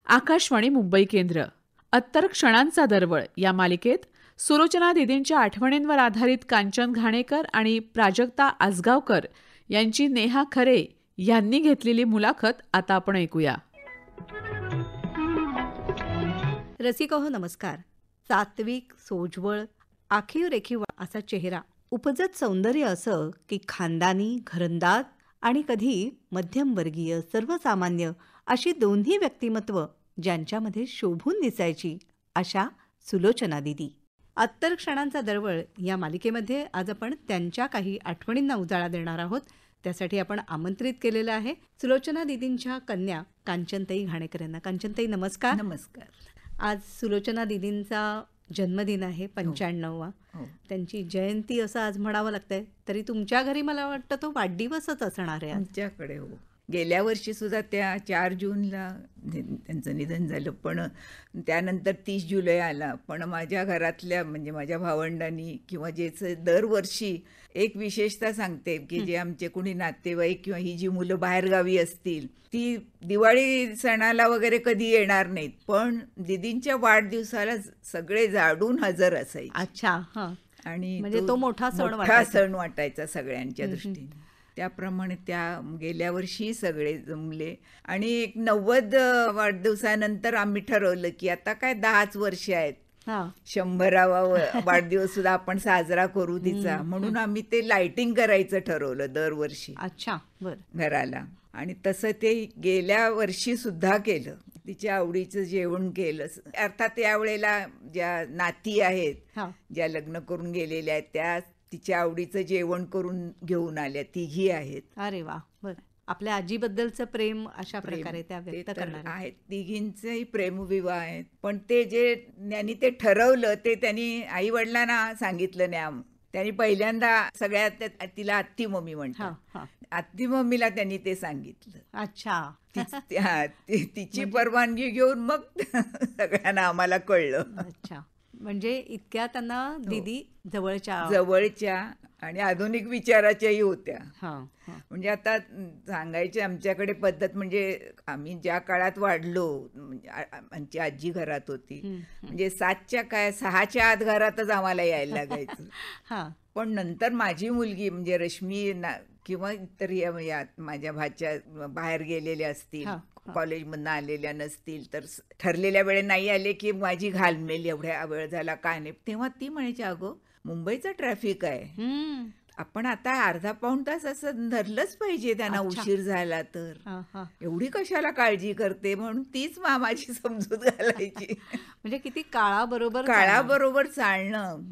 आकाशवाणी मुंबई केंद्र. अत्तर क्षणांचा दरवळ या मालिकेत सुलोचना दीदींच्या आठवणींवर आधारित कांचन घाणेकर आणि प्राजक्ता आसगावकर यांची नेहा खरे यांनी घेतलेली मुलाखत आता आपण ऐकूया. रसिको नमस्कार. सात्विक, सोज्वळ, आखीव रेखीव असा चेहरा, उपजत सौंदर्य असं की खानदानी, घरंदाज आणि कधी मध्यमवर्गीय, सर्वसामान्य अशी दोन्ही व्यक्तिमत्व ज्यांच्यामध्ये शोभून दिसायची अशा सुलोचना दीदी. अत्तर क्षणांचा दरवळ या मालिकेमध्ये आज आपण त्यांच्या काही आठवणींना उजाळा देणार आहोत. त्यासाठी आपण आमंत्रित केलेलं आहे सुलोचना दीदींच्या कन्या कांचनताई घाणेकर यांना. कांचनताई नमस्कार. नमस्कार. आज सुलोचना दीदींचा जन्मदिन आहे, 95वा. त्यांची जयंती असं आज म्हणावं लागतंय, तरी तुमच्या घरी मला वाटतं तो वाढदिवसच असणार आहे आमच्याकडे. हो, गेल्या वर्षी सुद्धा त्या 4 जूनला त्यांचं निधन झालं, पण त्यानंतर 30 जुलै आला. पण माझ्या घरातल्या म्हणजे माझ्या भावंडांनी किंवा ज्याचं दरवर्षी एक विशेषता सांगते की जे आमचे कोणी नातेवाईक किंवा ही जी मुलं बाहेरगावी असतील ती दिवाळी सणाला वगैरे कधी येणार नाहीत, पण दीदींच्या वाढदिवसाला सगळे जाडून हजर असायचे. अच्छा. आणि म्हणजे तो मोठा सण वाटायचा सगळ्यांच्या दृष्टीने. त्याप्रमाणे त्या गेल्या वर्षी सगळे जमले आणि एक 90 वाढदिवसानंतर आम्ही ठरवलं की आता काय 10च वर्ष आहेत, 100वा वाढदिवस सुद्धा आपण साजरा करू तिचा. म्हणून आम्ही ते लाइटिंग करायचं ठरवलं दरवर्षी. अच्छा, बरं. घराला. आणि तसं ते गेल्या वर्षी सुद्धा केलं. तिच्या आवडीचं जेवण केलं. अर्थात यावेळेला ज्या नाती आहेत, ज्या लग्न करून गेलेल्या आहेत, त्या तिच्या आवडीचं जेवण करून घेऊन आल्या. तिघी आहेत. अरे वा, बरं. आपल्या आजीबद्दलचं प्रेम अशा प्रकारे त्या व्यक्त करणार आहेत. तिघींचेही प्रेमविवाह आहेत. पण ते जे त्यांनी ते ठरवलं ते त्यांनी आई वडिलांना सांगितलं नाही. त्यांनी पहिल्यांदा सगळ्यात तिला आत्ती मम्मी म्हणतात, आत्ती मम्मीला त्यांनी ते सांगितलं. अच्छा. तिची परवानगी घेऊन मग सगळ्यांना आम्हाला कळलं. अच्छा. म्हणजे इतक्या त्यांना दीदी जवळच्या आणि आधुनिक विचाराच्याही होत्या. म्हणजे आता सांगायची आमच्याकडे पद्धत, म्हणजे आम्ही ज्या काळात वाढलो, आमची आजी घरात होती, म्हणजे 6च्या आत घरातच आम्हाला यायला लागायचं. पण नंतर माझी मुलगी म्हणजे रश्मी किंवा इतर माझ्या भाच्या बाहेर गेलेल्या असतील, कॉलेजमधनं आलेल्या नसतील, तर ठरलेल्या वेळे नाही आले की माझी घालमेल, एवढ्या वेळ झाला काय नाही, तेव्हा ती म्हणायची, अगं मुंबईचं ट्रॅफिक आहे, आपण आता अर्धा पाऊण तास असं धरलंच पाहिजे, त्यांना उशीर झाला तर एवढी कशाला काळजी करते, म्हणून तीच माझी समजूत घालायची. म्हणजे किती काळाबरोबर चालणं.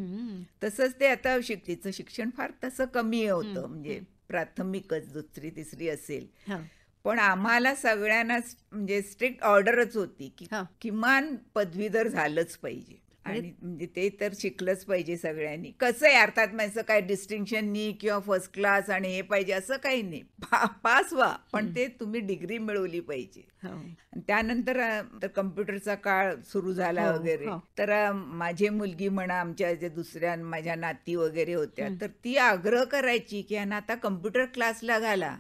तसंच ते आता तिचं शिक्षण फार तसं कमी होतं, म्हणजे प्राथमिकच 2री 3री असेल, पण आम्हाला सगळ्यांना म्हणजे स्ट्रिक्ट ऑर्डरच होती की किमान पदवीधर झालंच पाहिजे. आणि म्हणजे ते तर शिकलंच पाहिजे सगळ्यांनी. कसं आहे, अर्थात माझं काय डिस्टिंक्शननी किंवा फर्स्ट क्लास आणि हे पाहिजे असं काही नाही, पास व्हा, पण ते तुम्ही डिग्री मिळवली पाहिजे. त्यानंतर कम्प्युटरचा काळ सुरू झाला वगैरे, तर माझी मुलगी म्हणा, आमच्या जे दुसऱ्या माझ्या नाती वगैरे होत्या, तर ती आग्रह करायची की यांना आता कम्प्युटर क्लासला घाला,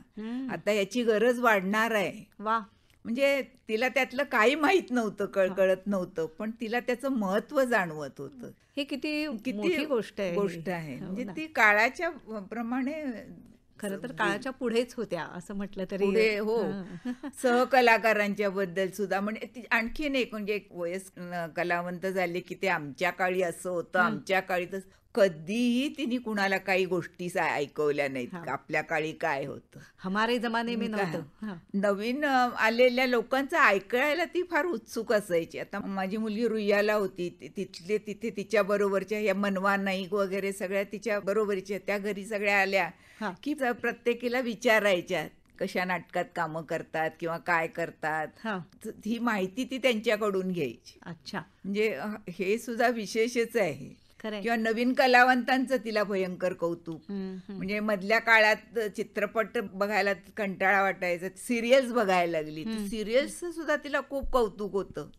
आता याची गरज वाढणार आहे. वा. म्हणजे तिला त्यातलं काही माहित नव्हतं, कळत नव्हतं, पण तिला त्याचं महत्व जाणवत होतं. हे किती गोष्ट आहे. म्हणजे ती काळाच्या प्रमाणे, खरं तर काळाच्या पुढेच होत्या असं म्हटलं तरी. हो. सहकलाकारांच्या बद्दल सुद्धा म्हणजे आणखीन एक म्हणजे एक वयस्क कलावंत झाले की ते आमच्या काळी असं होतं, आमच्या काळी तसं. कधीही तिने कुणाला काही गोष्टी ऐकवल्या नाहीत, आपल्या काळी काय होतं, हमारे जमाने में नव्हतं. नवीन आलेल्या लोकांचं ऐकायला ती फार उत्सुक असायची. आता माझी मुलगी रुईयाला होती, तिथे तिच्या बरोबरच्या या मनवा नाईक वगैरे सगळ्या तिच्या बरोबरच्या, त्या घरी सगळ्या आल्या की प्रत्येकीला विचारायच्या कशा नाटकात कामं करतात किंवा काय करतात, ही माहिती ती त्यांच्याकडून घ्यायची. अच्छा. म्हणजे हे सुद्धा विशेषच आहे. किंवा नवीन कलावंतांचं तिला भयंकर कौतुक. म्हणजे मधल्या काळात चित्रपट बघायला कंटाळा वाटायचा, सिरियल्स बघायला लागली, सिरियल्स सुद्धा तिला खूप कौतुक होतं.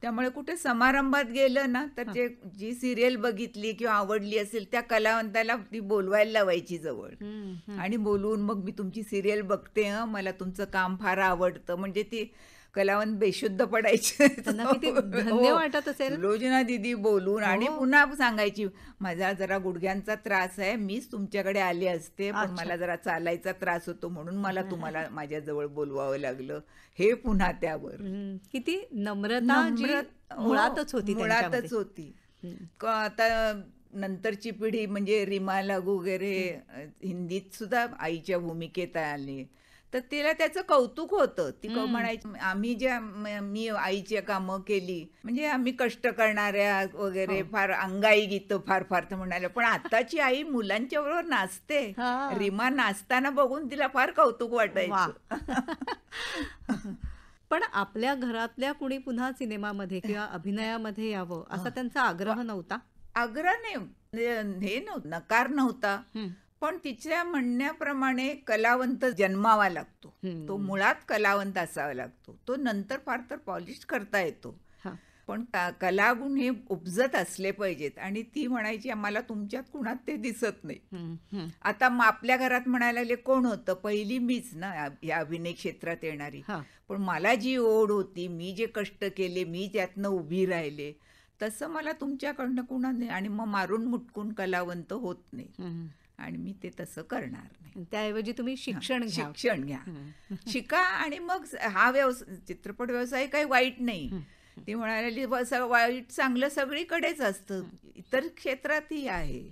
त्यामुळे कुठे समारंभात गेलं ना तर जी सिरियल बघितली किंवा आवडली असेल त्या कलावंताला ती बोलवायला लावायची जवळ, आणि बोलवून मग मी तुमची सिरियल बघते, मला तुमचं काम फार आवडतं. म्हणजे ती कलावंत बेशुद्ध पडायचे. त्यांना किती धन्य वाटत असेल. सुलोचना दीदी बोलून आणि पुन्हा सांगायची, माझा जरा गुडघ्यांचा त्रास आहे, मीच तुमच्याकडे आले असते, पण मला जरा चालायचा त्रास होतो म्हणून मला तुम्हाला माझ्याजवळ बोलवावं लागलं. हे पुन्हा त्यावर किती नम्रता मुळातच होती. आता नंतरची पिढी म्हणजे रीमा लागू वगैरे हिंदीत सुद्धा आईच्या भूमिकेत आले, तर तिला त्याचं कौतुक होतं. ती म्हणायची, आम्ही मी आईची कामं केली म्हणजे आम्ही कष्ट करणाऱ्या वगैरे फार अंगाई गीतं फार तर म्हणाले. पण आताची आई मुलांच्या बरोबर नाचते, रीमा नाचताना बघून तिला फार कौतुक वाटायचं. पण आपल्या घरातल्या कुणी पुन्हा सिनेमामध्ये किंवा अभिनयामध्ये यावं असा त्यांचा आग्रह नव्हता. आग्रह नाही, हे नव्हतं, नकार नव्हता, पण तिच्या म्हणण्याप्रमाणे कलावंत जन्मावा लागतो. तो मुळात कलावंत असावा लागतो, तो नंतर फार तर पॉलिश करता येतो, पण कलागुण हे उपजत असले पाहिजेत. आणि ती म्हणायची, आम्हाला तुमच्यात कुणात ते दिसत नाही. आता आपल्या घरात म्हणायला लागले, कोण होतं, पहिली मीच ना या अभिनय क्षेत्रात येणारी, पण मला जी ओढ होती, मी जे कष्ट केले, मी त्यातनं उभी राहिले, तसं मला तुमच्याकडनं कुणा नाही. आणि मग मारून मुटकून कलावंत होत नाही, आणि मी ते तसं करणार नाही. त्याऐवजी तुम्ही शिक्षण घ्या, शिका, आणि मग हा चित्रपट व्यवसाय काही वाईट नाही. ती म्हणाली, वाईट चांगलं सगळीकडेच असतं, इतर क्षेत्रातही आहे.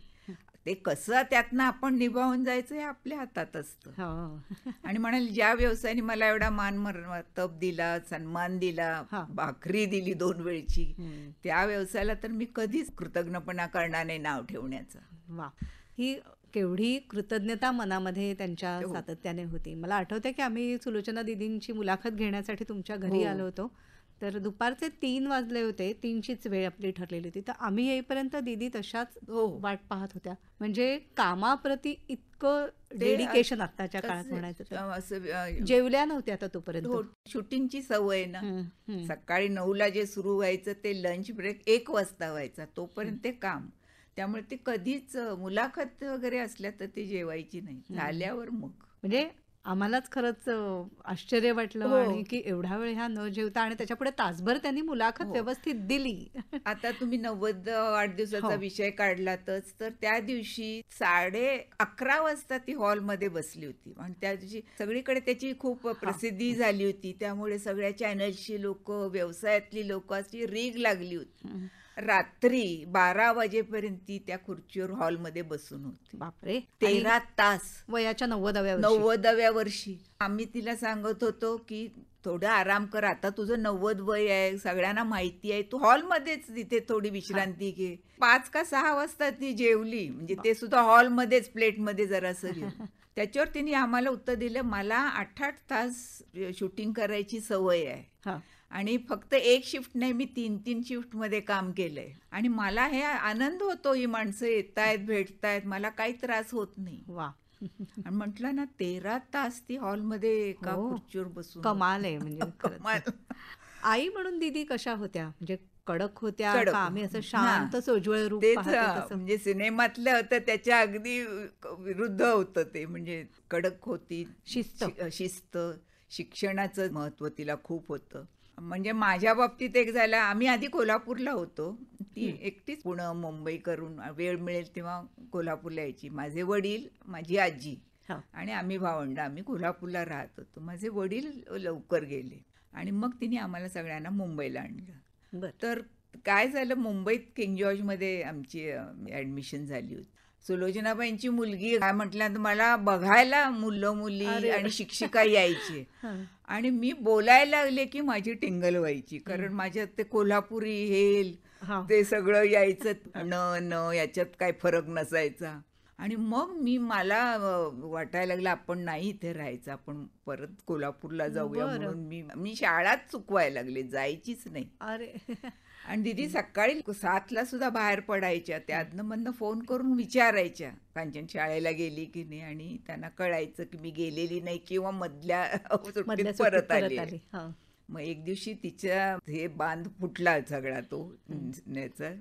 ते कसं त्यातनं आपण निभावून जायचं हे आपल्या हातात असतं. आणि म्हणाले, ज्या व्यवसायाने मला एवढा मान मर्तब दिला, सन्मान दिला, भाकरी दिली 2 वेळची, त्या व्यवसायाला तर मी कधीच कृतज्ञपणा करणार नाही नाव ठेवण्याचं. वा, ही केवढी कृतज्ञता मनामध्ये त्यांच्या सातत्याने होती. मला आठवते की आम्ही सुलोचना दीदींची मुलाखत घेण्यासाठी तुमच्या घरी आलो होतो, तर दुपारचे 3 वाजले होते, 3शीच वेळ आपली ठरलेली होती, तर आम्ही येईपर्यंत दीदी तशाच वाट पाहत होत्या. म्हणजे कामाप्रती इतकं डेडिकेशन आत्ताच्या काळात म्हणायचं. जेवल्या नव्हत्या आता तोपर्यंत. शूटिंगची सवय ना, सकाळी 9ला जे सुरू व्हायचं ते लंच ब्रेक 1 वाजता व्हायचा, तोपर्यंत ते काम. त्यामुळे ती कधीच मुलाखत वगैरे असल्या तर ती जेवायची नाही, झाल्यावर मग. म्हणजे आम्हालाच खरंच आश्चर्य वाटलं, आणि की एवढा वेळ ह्या न जेवता, आणि त्याच्यापुढे तासभर त्यांनी मुलाखत व्यवस्थित दिली. आता तुम्ही 90 वाढदिवसाचा विषय काढलातच, तर त्या दिवशी 11:30 वाजता ती हॉलमध्ये बसली होती, आणि त्या दिवशी सगळीकडे त्याची खूप प्रसिद्धी झाली होती. त्यामुळे सगळ्या चॅनल्सची लोक, व्यवसायातली लोक अशी रीग लागली होती. रात्री 12 वाजेपर्यंत ती त्या खुर्चीवर हॉलमध्ये बसून होती. बापरे, 13 तास, वयाच्या 90व्या वर्षी. आम्ही तिला सांगत होतो की थोडं आराम कर, आता तुझं 90 वय आहे, सगळ्यांना माहिती आहे, तू हॉलमध्येच तिथे थोडी विश्रांती घे. 5 का 6 वाजता ती जेवली, म्हणजे ते सुद्धा हॉलमध्येच प्लेटमध्ये जरासं घेऊन. त्याच्यावर तिने आम्हाला उत्तर दिलं, मला 8-8 तास शूटिंग करायची सवय आहे, आणि फक्त 1 शिफ्ट नाही, मी 3-3 शिफ्टमध्ये काम केलंय, आणि मला हे आनंद होतो, ही माणसं येतायत, भेटतायत, मला काही त्रास होत नाही. वा. आणि म्हटलं ना, 13 तास ती हॉलमध्ये एका खुर्चीवर बसून. कमाल आहे म्हणजे. कमाल. आई म्हणून दीदी कशा होत्या, म्हणजे कडक होत्या का आम्ही असं शांत सोज्वळ रूप पाहतो? म्हणजे सिनेमातलं होतं त्याच्या अगदी विरुद्ध होतं ते. म्हणजे कडक होती, शिस्त, शिक्षणाचं महत्व तिला खूप होतं. म्हणजे माझ्या बाबतीत एक झालं, आम्ही आधी कोल्हापूरला होतो, ती एकटीच पुणे मुंबई करून वेळ मिळेल तेव्हा कोल्हापूरला यायची. माझे वडील, माझी आजी आणि आम्ही भावंड, आम्ही कोल्हापूरला राहत होतो. माझे वडील लवकर गेले, आणि मग तिने आम्हाला सगळ्यांना मुंबईला आणलं. तर काय झालं, मुंबईत किंग जॉर्जमध्ये आमची ॲडमिशन झाली होती. सुलोचनाबाईंची मुलगी काय म्हटल्यानंतर मला बघायला मुलं मुली आणि शिक्षिका यायची, आणि मी बोलायला लागले की माझी टिंगल व्हायची, कारण माझ्यात ते कोल्हापुरी हेल ते सगळं यायचं, न याच्यात काय फरक नसायचा. आणि मग मला वाटायला लागलं आपण नाही इथे राहायचं, आपण परत कोल्हापूरला जाऊया, म्हणून मी शाळाच चुकवायला लागले, जायचीच नाही. अरे. आणि दीदी सकाळी 7ला सुद्धा बाहेर पडायच्या, त्यातनं मधनं फोन करून विचारायच्या कांचन शाळेला गेली की नाही, आणि त्यांना कळायचं की मी गेलेली नाही किंवा मधल्या सुट्टीत परत आली. मग एक दिवशी तिच्या हे बांध फुटला सगळा तो न्याचा,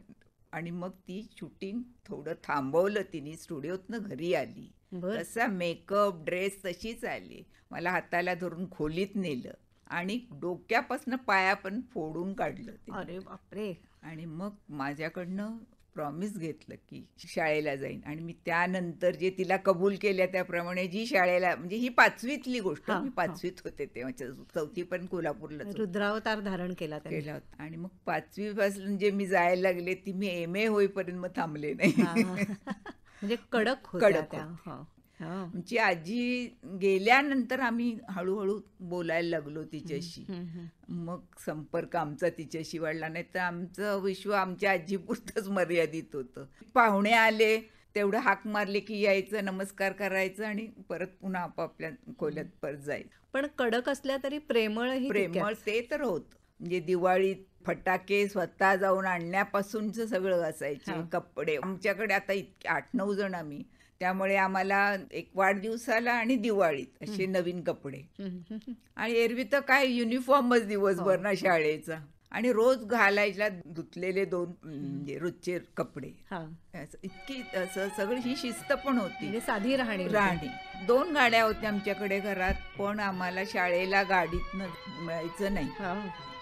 आणि मग ती शूटिंग थोडं थांबवलं तिने, स्टुडिओतनं घरी आली, तसा मेकअप ड्रेस तशीच आली, मला हाताला धरून खोलीत नेलं, आणि डोक्यापासून पायापर्यंत फोडून काढलं ते. अरे बापरे. आणि मग माझ्याकडनं प्रॉमिस घेतलं की शाळेला जाईन. आणि मी त्यानंतर जे तिला कबूल केल्या त्याप्रमाणे जी शाळेला, म्हणजे ही 5वीतली गोष्ट, मी 5वीत होते तेव्हा, 4थी पण कोल्हापूरला रुद्रावतार धारण केला केला होता. आणि मग 5वी पासून जे मी जायला लागले ती मी MA होईपर्यंत मग थांबले नाही. म्हणजे कडक होत्या त्या. आमची आजी गेल्यानंतर आम्ही हळूहळू बोलायला लागलो तिच्याशी. मग संपर्क आमचा तिच्याशी वाढला, नाही तर आमचं विश्व आमच्या आजीपुरतंच मर्यादित होतं. पाहुणे आले तेवढं हाक मारले की यायचं, नमस्कार करायचं आणि परत पुन्हा आपापल्या खोल्यात परत जायचं. पण कडक असल्या तरी प्रेमळ ते तर होत. म्हणजे दिवाळीत फटाके स्वतः जाऊन आणण्यापासूनच सगळं असायचे. कपडे आमच्याकडे आता 8-9 जण आम्ही, त्यामुळे आम्हाला एक वाढदिवसाला आणि दिवाळीत असे नवीन कपडे. आणि एरवी तर काय युनिफॉर्मच दिवसभर ना शाळेचा. आणि रोज घालायला धुतलेले 2 म्हणजे रोजचे कपडे. इतकी असं सगळी ही शिस्त पण होती, साधी राहणी. 2 गाड्या होत्या आमच्याकडे घरात, पण आम्हाला शाळेला गाडीतनं मिळायचं नाही.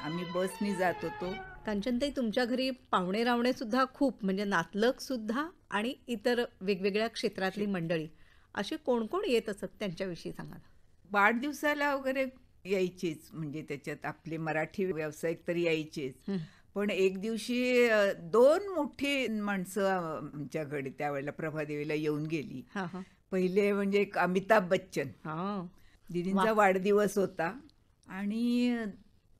आम्ही बसनी जात होतो. कांचनताई, तुमच्या घरी पाहुणे रावणे सुद्धा खूप, म्हणजे नातलग सुद्धा आणि इतर वेगवेगळ्या क्षेत्रातली मंडळी, असे कोण कोण येत असत, त्यांच्याविषयी सांगा. वाढदिवसाला वगैरे यायचेच, म्हणजे त्याच्यात आपले मराठी व्यावसायिक तरी यायचेच. पण एक दिवशी 2 मोठी माणसं आमच्याकडे त्यावेळेला प्रभादेवीला येऊन गेली. पहिले म्हणजे एक अमिताभ बच्चन, दीदींचा वाढदिवस होता. आणि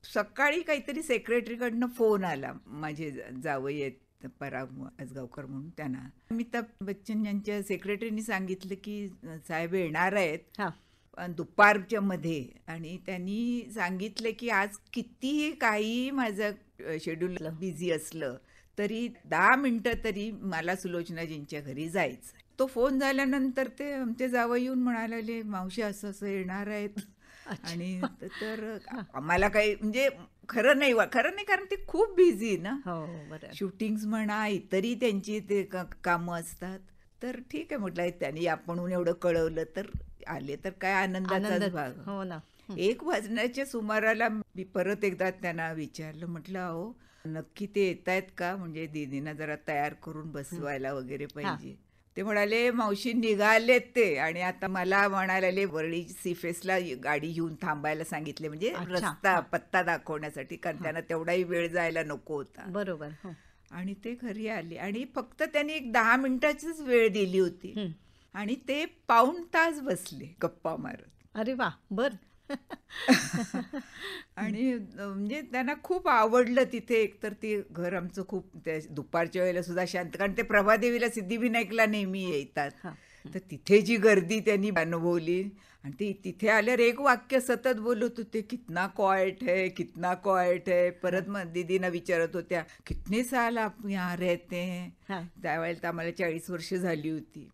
सकाळी काहीतरी सेक्रेटरीकडनं फोन आला, माझे जावई आहेत पराग आजगावकर म्हणून, त्यांना अमिताभ बच्चन यांच्या सेक्रेटरीने सांगितलं की साहेब येणार आहेत दुपारच्या मध्ये. आणि त्यांनी सांगितलं की आज कितीही काही माझं शेड्यूल बिझी असलं तरी 10 मिनिटं तरी मला सुलोचनाजींच्या घरी जायचं. तो फोन झाल्यानंतर ते आमचे जावई येऊन म्हणाले, मावशी असं असं येणार आहेत. आणि तर आम्हाला काही म्हणजे खरं नाही, कारण ते खूप बिझी ना, शूटिंग्स म्हणा, इतरही त्यांची ते कामं असतात. तर ठीक आहे म्हटलं, त्यांनी आपण एवढं कळवलं तर आले तर काय आनंदाचाच भाग. 1 वाजण्याच्या सुमाराला मी परत एकदा त्यांना विचारलं, म्हटलं अहो नक्की ते येत आहेत का, म्हणजे दीदींना जरा तयार करून बसवायला वगैरे पाहिजे. ते म्हणाले, मावशी निघालेत ते, आणि आता मला म्हणाले वरळी सीफेसला गाडी घेऊन थांबायला सांगितले, म्हणजे रस्ता पत्ता दाखवण्यासाठी, कारण त्यांना तेवढाही वेळ जायला नको होता. बरोबर. आणि ते घरी आले आणि फक्त त्यांनी एक 10 मिनिटाचीच वेळ दिली होती आणि ते पाऊण तास बसले गप्पा मारत. अरे वा, बर. आणि म्हणजे त्यांना खूप आवडलं तिथे. एकतर ते घर आमचं खूप दुपारच्या वेळेला सुद्धा शांत, कारण ते प्रभादेवीला सिद्धिविनायकला नेहमी येतात, तर तिथे जी गर्दी त्यांनी अनुभवली. आणि ते तिथे आल्यावर एक वाक्य सतत बोलत होते, कितना क्वाइट है, कितना क्वाइट है. परत मग दीदीना विचारत होत्या, कितने साल आप यहाँ रहते हैं. त्यावेळेला आम्हाला 40 वर्ष झाली होती.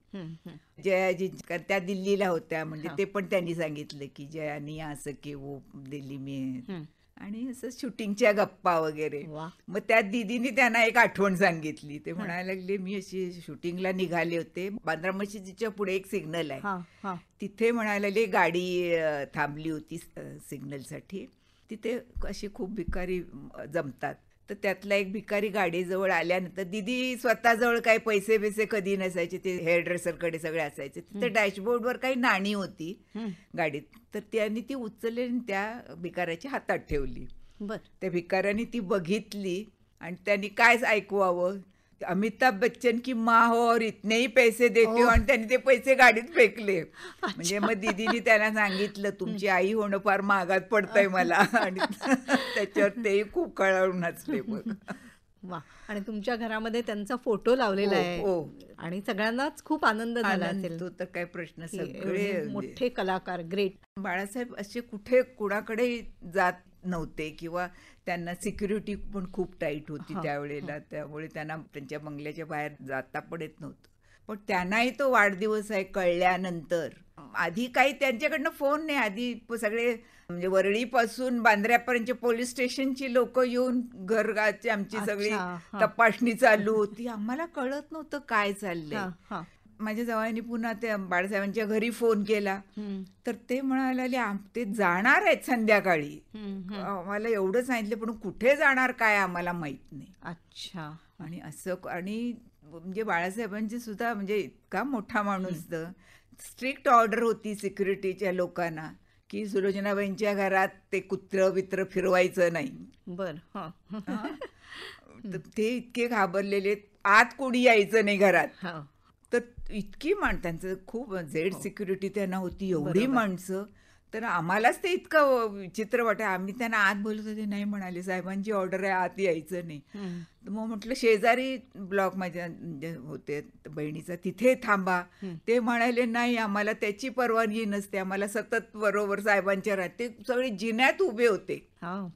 जयाजी त्या दिल्लीला होत्या, म्हणजे ते पण त्यांनी सांगितलं की जयानी असं की वो दिल्ली में. आणि असं शूटिंगच्या गप्पा वगैरे. मग त्या दीदीने त्यांना एक आठवण सांगितली. ते म्हणायला लागले, मी अशी शूटिंगला निघाले होते, बांद्रा मशिदीच्या पुढे एक सिग्नल आहे, तिथे म्हणायला लागले गाडी थांबली होती सिग्नलसाठी. तिथे अशी खूप भिकारी जमतात, तर त्यातला एक भिकारी गाडीजवळ आल्यानंतर, दीदी स्वतःजवळ काही पैसे बिसे कधी नसायचे, ते हेअर ड्रेसरकडे सगळे असायचे. तिथे डॅशबोर्डवर काही नाणी होती गाडीत, तर त्यांनी ती उचलली आणि त्या भिकाऱ्याच्या हातात ठेवली. त्या भिकाऱ्याने ती बघितली आणि त्यांनी काय ऐकवावं, अमिताभ बच्चन की माँ हो और इतने ही पैसे देते हो, आणि त्यांनी ते पैसे गाडीत फेकले. म्हणजे मग दीदीनी त्यांना सांगितलं, तुमची आई होणं फार महागात पडतंय मला. आणि त्याच्यावर तेही खूप कळवून हसले. मग वा. आणि तुमच्या घरामध्ये त्यांचा फोटो लावलेला आहे आणि सगळ्यांनाच खूप आनंद झाला असेल. तो तर काय प्रश्न, सगळे मोठे कलाकार, ग्रेट. बाळासाहेब असे कुठे कुणाकडे जात नव्हते, किंवा त्यांना सिक्युरिटी पण खूप टाईट होती त्यावेळेला, त्यामुळे त्यांना त्यांच्या बंगल्याच्या बाहेर जाता पण येत नव्हतं. पण त्यांनाही तो वाढदिवस आहे कळल्यानंतर, आधी काही त्यांच्याकडनं फोन नाही, आधी सगळे म्हणजे वरळीपासून बांद्र्यापर्यंत पोलीस स्टेशनची लोक येऊन घरगाची आमची सगळी तपासणी चालू होती. आम्हाला कळत नव्हतं काय चाललंय. माझ्या जावयाने पुन्हा त्या बाळासाहेबांच्या घरी फोन केला, तर ते म्हणाले ते जाणार आहेत संध्याकाळी, आम्हाला एवढं सांगितलं पण कुठे जाणार काय आम्हाला माहित नाही. अच्छा. आणि असं, आणि म्हणजे बाळासाहेबांची सुद्धा म्हणजे इतका मोठा माणूस, स्ट्रिक्ट ऑर्डर होती सिक्युरिटीच्या लोकांना की सुलोचनाबाईंच्या घरात ते कुत्रं बित्र फिरवायचं नाही. बर. ते इतके घाबरलेले, आत कोणी यायचं नाही घरात. तर इतकी त्यांचं खूप झेड सिक्युरिटी त्यांना होती, एवढी माणसं. तर आम्हालाच ते इतकं विचित्र वाटतं. आम्ही त्यांना आत बोलत होते, नाही म्हणाले साहेबांची ऑर्डर आहे, आत यायचं नाही. तर मग म्हटलं शेजारी ब्लॉक माझ्या होते बहिणीचा, तिथे थांबा. ते म्हणाले नाही, आम्हाला त्याची परवानगी नसते, आम्हाला सतत बरोबर साहेबांच्या राहत. ते सगळे जिन्यात उभे होते,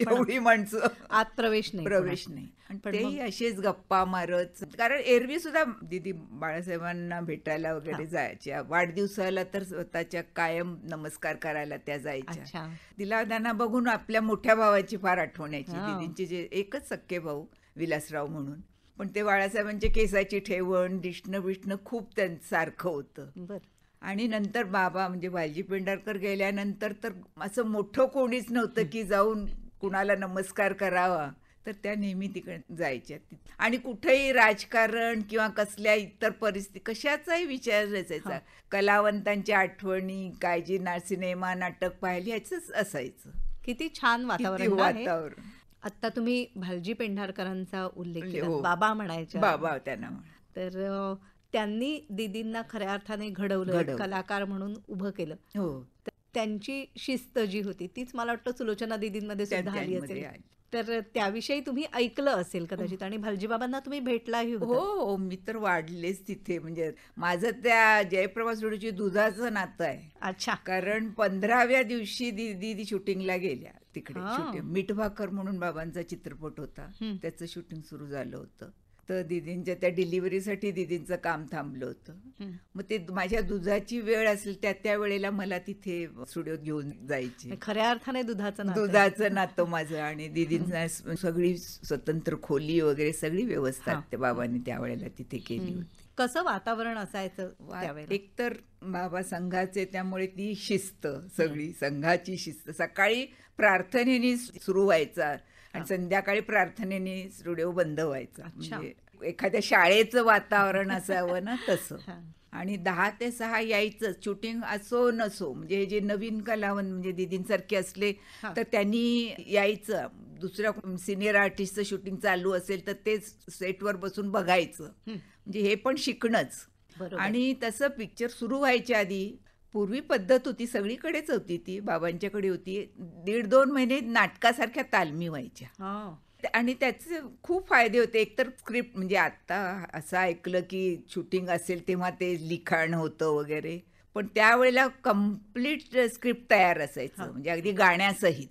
एवढी माणसं, आत प्रवेश नाही. तेही असेच गप्पा मारत, कारण एरवी सुद्धा दीदी बाळासाहेबांना भेटायला वगैरे जायच्या, वाढदिवसाला तर स्वतःच्या कायम नमस्कार करायला त्या जायच्या. तिला त्यांना बघून आपल्या मोठ्या भावाची फार आठवण यायची. दीदींचे जे एकच सख्खे भाऊ विलासराव म्हणून, पण ते बाळासाहेबांच्या केसाची ठेवण, दिसणं बिष्णं खूप त्यांसारखं होतं. आणि नंतर बाबा म्हणजे वालजी पेंढारकर गेल्यानंतर तर असं मोठं कोणीच नव्हतं की जाऊन कुणाला नमस्कार करावा, तर त्या नेहमी तिकडे जायच्या. आणि कुठेही राजकारण किंवा कसल्या इतर परिस्थिती कशाचाही विचार नसायचा. कलावंतांच्या आठवणी, काय जी सिनेमा नाटक पाहिली ह्याच असायचं. किती छान वातावरण. आता तुम्ही भालजी पेंढारकरांचा उल्लेख केला, बाबा म्हणायच्या, बाबा त्यांना. तर त्यांनी दीदींना खऱ्या अर्थाने घडवलं, कलाकार म्हणून उभं केलं. त्यांची शिस्त जी होती तीच मला वाटतं सुलोचना दीदींमध्ये सुद्धा आली असेल. तर त्याविषयी तुम्ही ऐकलं असेल कदाचित, आणि भालजीबाबांना तुम्ही भेटलाही होता. हो, मी तर वाढलेच तिथे. म्हणजे माझं त्या जयप्रभा सुडूची दुधाचं नातं आहे. अच्छा. कारण 15व्या दिवशी दीदी शूटिंगला गेल्या तिकडे. मीठ भाकर म्हणून बाबांचा चित्रपट होता, त्याचं शूटिंग सुरू झालं होतं. तर दीदींच्या त्या डिलिव्हरीसाठी दीदींचं काम थांबलं होतं. मग ते माझ्या दुधाची वेळ असेल त्या वेळेला मला तिथे स्टुडिओत घेऊन जायचे. खऱ्या अर्थाने दुधाचं नातं माझं. आणि दीदींना सगळी स्वतंत्र खोली वगैरे सगळी व्यवस्था त्या बाबांनी त्यावेळेला तिथे केली होती. कसं वातावरण असायचं त्यावेळेला? एकतर बाबा संघाचे, त्यामुळे ती शिस्त, सगळी संघाची शिस्त. सकाळी प्रार्थनेने सुरू व्हायचा आणि संध्याकाळी प्रार्थनेने स्टुडिओ बंद व्हायचा. म्हणजे एखाद्या शाळेचं वातावरण असावं ना तसं. आणि 10 ते 6 यायचं, शूटिंग असो नसो. म्हणजे हे जे नवीन कलावंत म्हणजे दीदींसारखे असले तर त्यांनी यायचं. दुसऱ्या सिनियर आर्टिस्टचं शूटिंग चालू असेल तर ते सेटवर बसून बघायचं. म्हणजे हे पण शिकणंच. आणि तसं पिक्चर सुरू व्हायच्या आधी पूर्वी पद्धत होती, सगळीकडेच होती ती, बाबांच्याकडे होती, 1.5-2 महिने नाटकासारख्या तालमी व्हायच्या. आणि त्याचे खूप फायदे होते. एकतर स्क्रिप्ट, म्हणजे आता असं ऐकलं की शूटिंग असेल तेव्हा ते लिखाण होतं वगैरे, पण त्यावेळेला कम्प्लीट स्क्रिप्ट तयार असायचं, म्हणजे अगदी गाण्यासहित.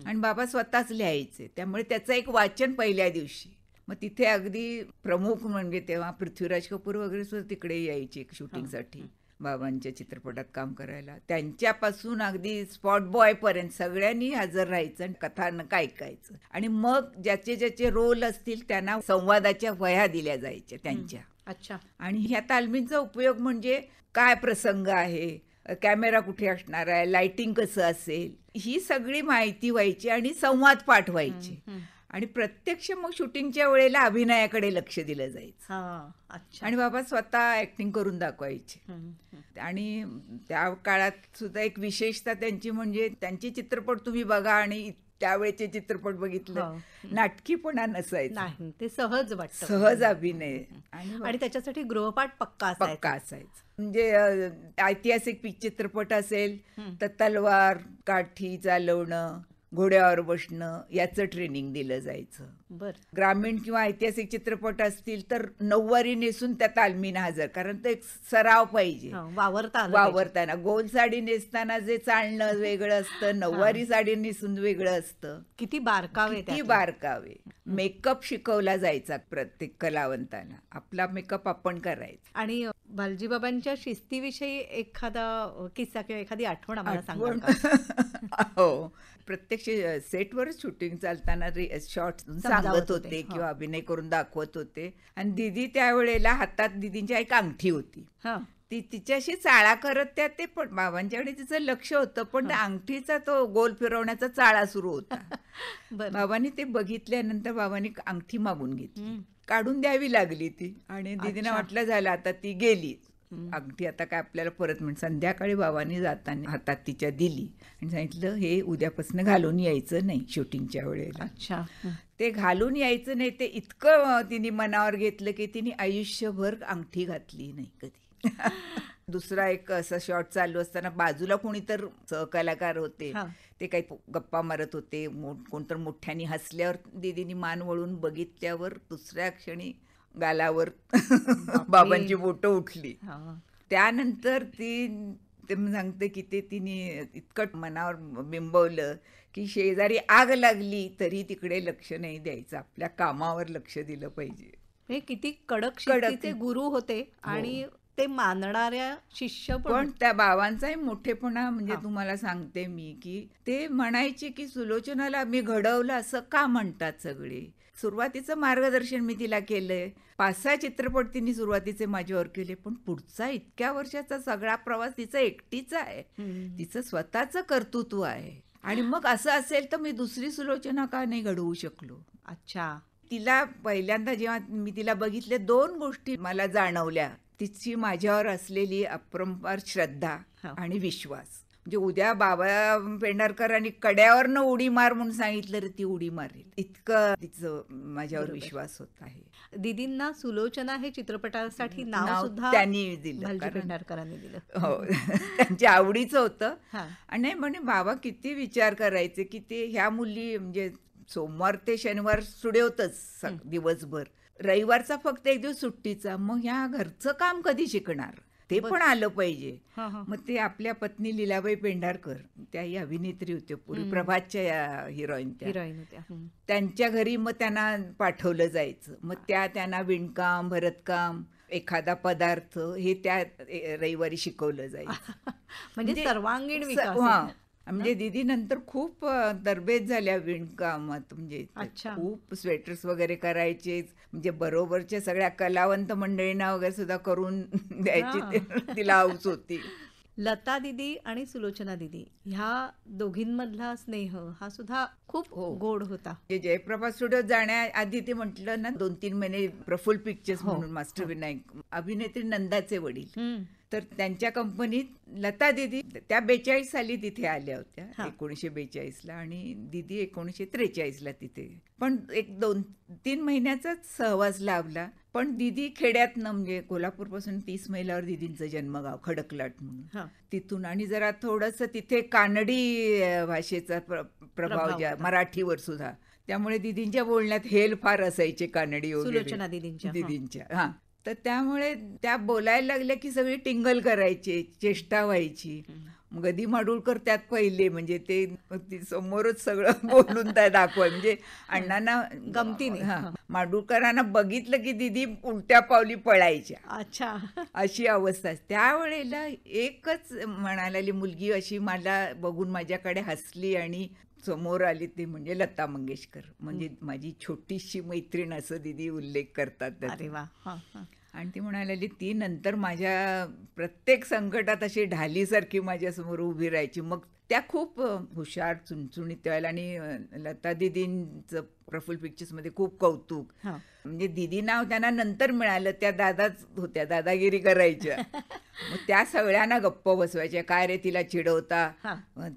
आणि बाबा स्वतःच लिहायचे, त्यामुळे त्याचं एक वाचन पहिल्या दिवशी. मग तिथे अगदी प्रमुख म्हणजे तेव्हा पृथ्वीराज कपूर वगैरे सुद्धा तिकडे यायचे शूटिंगसाठी, बाबांच्या चित्रपटात काम करायला. त्यांच्यापासून अगदी स्पॉट बॉय पर्यंत सगळ्यांनी हजर राहायचं आणि कथानक ऐकायचं. आणि मग ज्याचे ज्याचे रोल असतील त्यांना संवादाच्या वह्या दिल्या जायच्या त्यांच्या. अच्छा. आणि ह्या तालमींचा उपयोग म्हणजे काय प्रसंग आहे, कॅमेरा कुठे असणार आहे, लाइटिंग कसं असेल, ही सगळी माहिती व्हायची आणि संवाद पाठवायचे. आणि प्रत्यक्ष मग शूटिंगच्या वेळेला अभिनयाकडे लक्ष दिलं जायचं. आणि बाबा स्वतः ऍक्टिंग करून दाखवायचे. आणि त्या काळात सुद्धा एक विशेषता त्यांची म्हणजे त्यांचे चित्रपट तुम्ही बघा आणि त्यावेळेचे चित्रपट बघितलं, नाटकीपणा नसायचा, ते सहज वाटतं, सहज अभिनय. आणि त्याच्यासाठी गृहपाठ पक्का असायचा. म्हणजे ऐतिहासिक चित्रपट असेल तर तलवार, काठी चालवणं, घोड्यावर बसणं याचं ट्रेनिंग दिलं जायचं. ग्रामीण किंवा ऐतिहासिक चित्रपट असतील तर नऊवारी नेसून त्या तालमीनं हजर, कारण ते एक सराव पाहिजे. वावरताना गोल साडी नेसताना जे चालणं वेगळं असतं, नऊवारी साडी नेसून वेगळं असतं. किती बारकावे. मेकअप शिकवला जायचा प्रत्येक कलावंताना, आपला मेकअप आपण करायचा. आणि भालजीबाबांच्या शिस्तीविषयी एखादा किस्सा किंवा एखादी आठवण आम्हाला सांगा. हो, प्रत्यक्ष सेटवरच शूटिंग चालताना शॉर्ट सांगत होते किंवा अभिनय करून दाखवत होते. आणि दीदी त्यावेळेला हातात दीदींच्या एक अंगठी होती, ती तिच्याशी चाळा करत त्या ते पण बाबांच्याकडे तिचं लक्ष होतं, पण त्या अंगठीचा तो गोल फिरवण्याचा चाळा सुरू होता. बरं. बाबांनी ते बघितल्यानंतर बाबांनी अंगठी मागून घेतली, काढून द्यावी लागली ती. आणि दीदीना वाटलं झालं आता ती गेली अंगठी, आता काय आपल्याला परत म्हण. संध्याकाळी बाबांनी जाताना हातात तिच्या दिली आणि सांगितलं हे उद्यापासून घालून यायचं नाही शूटिंगच्या वेळेला. अच्छा. ते घालून यायचं नाही, ते इतकं तिने मनावर घेतलं की तिने आयुष्यभर अंगठी घातली नाही कधी. दुसरा एक असा शॉट चालू असताना बाजूला कोणी तर सहकलाकार होते, ते काही गप्पा मारत होते, कोणतर मोठ्याने हसल्यावर दीदीनी मान वळून बघितल्यावर दुसऱ्या क्षणी गालावर बाबांची बोटं उठली. त्यानंतर ती सांगते की ते तिने इतकं मनावर बिंबवलं की शेजारी आग लागली तरी तिकडे लक्ष नाही द्यायचं, आपल्या कामावर लक्ष दिलं पाहिजे. हे किती कडक शिस्तीचे गुरु होते आणि ते मानणाऱ्या शिष्य पण त्या बाबांचाही मोठेपणा म्हणजे तुम्हाला सांगते मी की ते म्हणायचे की सुलोचनाला मी घडवलं असं का म्हणतात सगळे. सुरुवातीचं मार्गदर्शन मी तिला केलंय, 5-6 चित्रपट तिने सुरुवातीचे माझ्यावर केले, पण पुढचा इतक्या वर्षाचा सगळा प्रवास तिचा एकटीचा आहे, तिचं स्वतःचं कर्तृत्व आहे. आणि मग असं असेल तर मी दुसरी सुलोचना का नाही घडवू शकलो. अच्छा. तिला पहिल्यांदा जेव्हा मी तिला बघितले 2 गोष्टी मला जाणवल्या. तिची माझ्यावर असलेली अपरंपार श्रद्धा आणि विश्वास. म्हणजे उद्या बाबा पेंढारकरांनी कड्यावरनं उडी मार म्हणून सांगितलं तर ती उडी मारेल, इतकं तिचं माझ्यावर विश्वास होत आहे. दीदींना सुलोचना हे चित्रपटासाठी नाव सुद्धा त्यांनी दिलं, भालजी पेंढारकरांनी दिलं. हो, त्यांच्या आवडीचं होतं. आणि म्हणे बाबा किती विचार करायचे की ते ह्या मुली म्हणजे सोमवार ते शनिवार स्टुडिओतच दिवसभर, रविवारचा फक्त एक दिवस सुट्टीचा, मग ह्या घरचं काम कधी शिकणार, ते पण आलं पाहिजे. मग ते आपल्या पत्नी लीलाबाई पेंढारकर, त्याही अभिनेत्री होत्या पूर्वी, प्रभातच्या हिरोईन होत्या, त्यांच्या घरी मग त्यांना पाठवलं जायचं. मग त्यांना विणकाम, भरतकाम, एखादा पदार्थ हे त्या रविवारी शिकवलं जायचं. म्हणजे सर्वांगीण विकास. म्हणजे दीदी नंतर खूप तरबेज झाल्या विणकामात, म्हणजे खूप स्वेटर्स वगैरे करायचे, म्हणजे बरोबरच्या सगळ्या कलावंत मंडळींना वगैरे सुद्धा करून द्यायची तिला हौस होती. लता दीदी आणि सुलोचना दीदी ह्या दोघींमधला स्नेह हा सुद्धा खूप गोड होता. जयप्रभा स्टुडिओत जाण्याआधी ते म्हटलं ना 2-3 महिने प्रफुल्ल पिक्चर्स म्हणून मास्टर विनायक अभिनेत्री नंदाचे वडील, तर त्यांच्या कंपनीत लता दीदी त्या 42 साली तिथे आल्या होत्या, 1942ला, आणि दीदी 1943ला तिथे. पण एक 2-3 महिन्याचाच सहवास लाभला. पण दीदी खेड्यातनं, म्हणजे कोल्हापूर पासून 30 मैलावर दीदींचं जन्मगाव खडकलाट म्हणून, तिथून आणि जरा थोडंसं तिथे कानडी भाषेचा प्रभाव ज्या मराठीवर सुद्धा, त्यामुळे दीदींच्या बोलण्यात हेल फार असायचे कानडी सुलोचना दीदींच्या. तर त्यामुळे त्या बोलायला लागल्या की सगळी टिंगल करायचे, चेष्टा व्हायची. गदी माडुळकर त्यात पहिले, म्हणजे ते समोरच सगळं बोलून त्या दाखवाय, म्हणजे अण्णांना गमतीने माडुळकरांना बघितलं की दीदी उलट्या पावली पळायच्या. अच्छा, अशी अवस्था. त्यावेळेला एकच म्हणाली मुलगी अशी मला बघून माझ्याकडे हसली आणि समोर आली, ती म्हणजे लता मंगेशकर, म्हणजे माझी छोटीशी मैत्रीण असं दीदी उल्लेख करतात. अरे वा. आणि ती म्हणाली ती नंतर माझ्या प्रत्येक संकटात अशी ढालीसारखी माझ्यासमोर उभी राहायची. मग त्या खूप हुशार, चुणचुणीत त्यावेळेला, आणि लता दीदींचं प्रफुल्ल पिक्चर्समध्ये खूप कौतुक. म्हणजे दीदी नाव त्यांना नंतर मिळालं, त्या दादाच होत्या, दादागिरी करायच्या. मग त्या सगळ्यांना गप्प बसवायच्या, काय रे तिला चिडवता,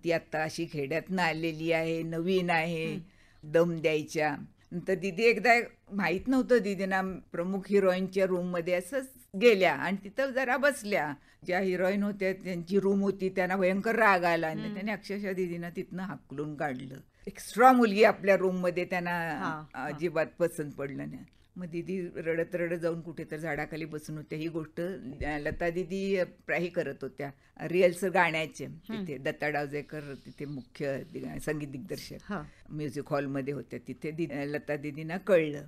ती आता अशी खेड्यातनं आलेली आहे, नवीन आहे, दम द्यायच्या. नंतर दीदी एकदा, माहीत नव्हतं दीदींना, प्रमुख हिरोईनच्या रूममध्ये असंच गेल्या आणि तिथं जरा बसल्या. ज्या हिरोईन होत्या त्यांची रूम होती, त्यांना भयंकर राग आला आणि त्याने अक्षरशः दीदींना तिथनं हाकलून काढलं. एक्स्ट्रा मुलगी आपल्या रूममध्ये त्यांना अजिबात पसंत पडलं नाही. मग दीदी रडत रडत जाऊन कुठे तर झाडाखाली बसून होत्या. ही गोष्ट लता दीदी प्राही करत होत्या, रिहर्सल गाण्याचे. तिथे दत्ता डावजेकर तिथे मुख्य संगीत दिग्दर्शक म्युझिक हॉलमध्ये होत्या. तिथे लता दीदींना कळलं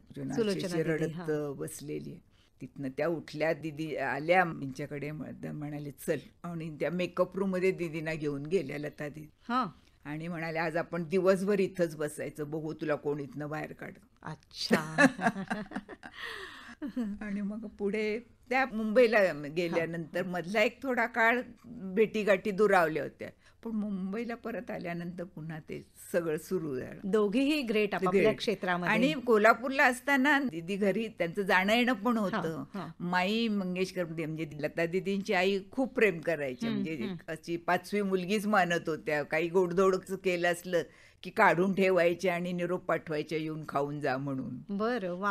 रडत बसलेली. तिथनं त्या उठल्या, दीदी आल्या त्यांच्याकडे, म्हणाले चल, आणि त्या मेकअप रूम मध्ये दीदींना घेऊन गेल्या लता दीदी, आणि म्हणाले आज आपण दिवसभर इथंच बसायचं, बघू तुला कोण इथनं बाहेर काढ. अच्छा. आणि मग पुढे त्या मुंबईला गेल्यानंतर मधला एक थोडा काळ भेटीगाठी दुरावल्या होत्या, पण मुंबईला परत आल्यानंतर पुन्हा ते सगळं सुरू झालं. दोघीही ग्रेट आपापल्या Great. क्षेत्रामध्ये. आणि कोल्हापूरला असताना दीदी घरी त्यांचं जाणं येणं पण होतं. हा. माई मंगेशकर म्हणजे लता दीदींची आई खूप प्रेम करायची, म्हणजे अशी 5वी मुलगीच मानत होत्या. काही गोडधोड केलं असलं की काढून ठेवायचे आणि निरोप पाठवायचे, येऊन खाऊन जा म्हणून. बरं, वा.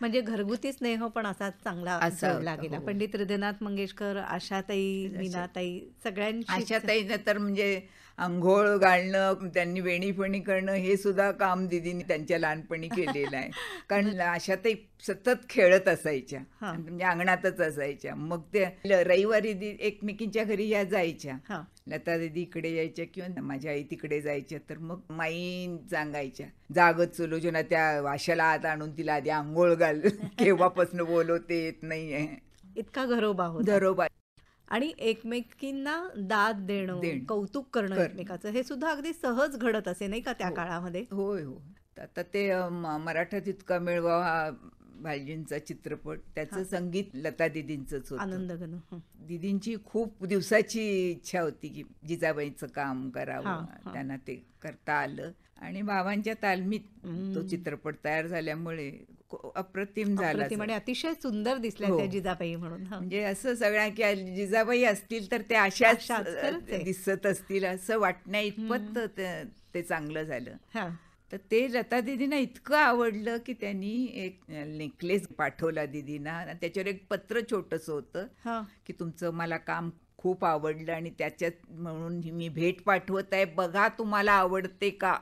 म्हणजे घरगुती स्नेह पण असा चांगला असा जोडला होता, गेला. हो. पंडित हृदयनाथ मंगेशकर, आशाताई, मीनाताई सगळ्यांची. आशाताईनं तर म्हणजे आंघोळ घालणं, त्यांनी वेणीफणी करणं हे सुद्धा काम दिदीने त्यांच्या लहानपणी केलेलं आहे. कारण आशाताई सतत खेळत असायच्या, हा. म्हणजे अंगणातच असायच्या. मग ते रविवारी एकमेकींच्या घरी या जायच्या. हा. लता दीदी इकडे यायच्या किंवा माझ्या आई तिकडे जायच्या, तर मग माई सांगायच्या, जागत सुलोचना त्या वाशाला आत आणून तिला आधी आंघोळ घाल, केव्हापासून बोलवते येत नाहीये. इतका घरोबा होता. घरोबा. आणि एकमेकींना दाद देणं, कौतुक करणं एकमेकाचं, हे सुद्धा अगदी सहज घडत असे नाही का त्या काळामध्ये. होय हो. आता ते मराठात इतका मिळवा हा भालजींचा चित्रपट, त्याचं संगीत लता दीदींचंच होतं. आनंदघन. दीदींची खूप दिवसाची इच्छा होती की जिजाबाईंचं काम करावं, त्यांना ते करता आलं. आणि बाबांच्या तालमीत तो चित्रपट तयार झाल्यामुळे अप्रतिम झाला. आणि अतिशय सुंदर दिसल्या त्या जिजाबाई म्हणून. म्हणजे असं सगळ्या की जिजाबाई असतील तर त्या अशाच दिसत असतील असं वाटण्या इतपत ते चांगलं झालं. तर ते लता दीदींना इतकं आवडलं की त्यांनी एक नेकलेस पाठवला दीदींना. त्याच्यावर एक पत्र छोटंसं होतं की तुमचं मला काम खूप आवडलं आणि त्याच्यात म्हणून मी भेट पाठवत आहे, बघा तुम्हाला आवडते का.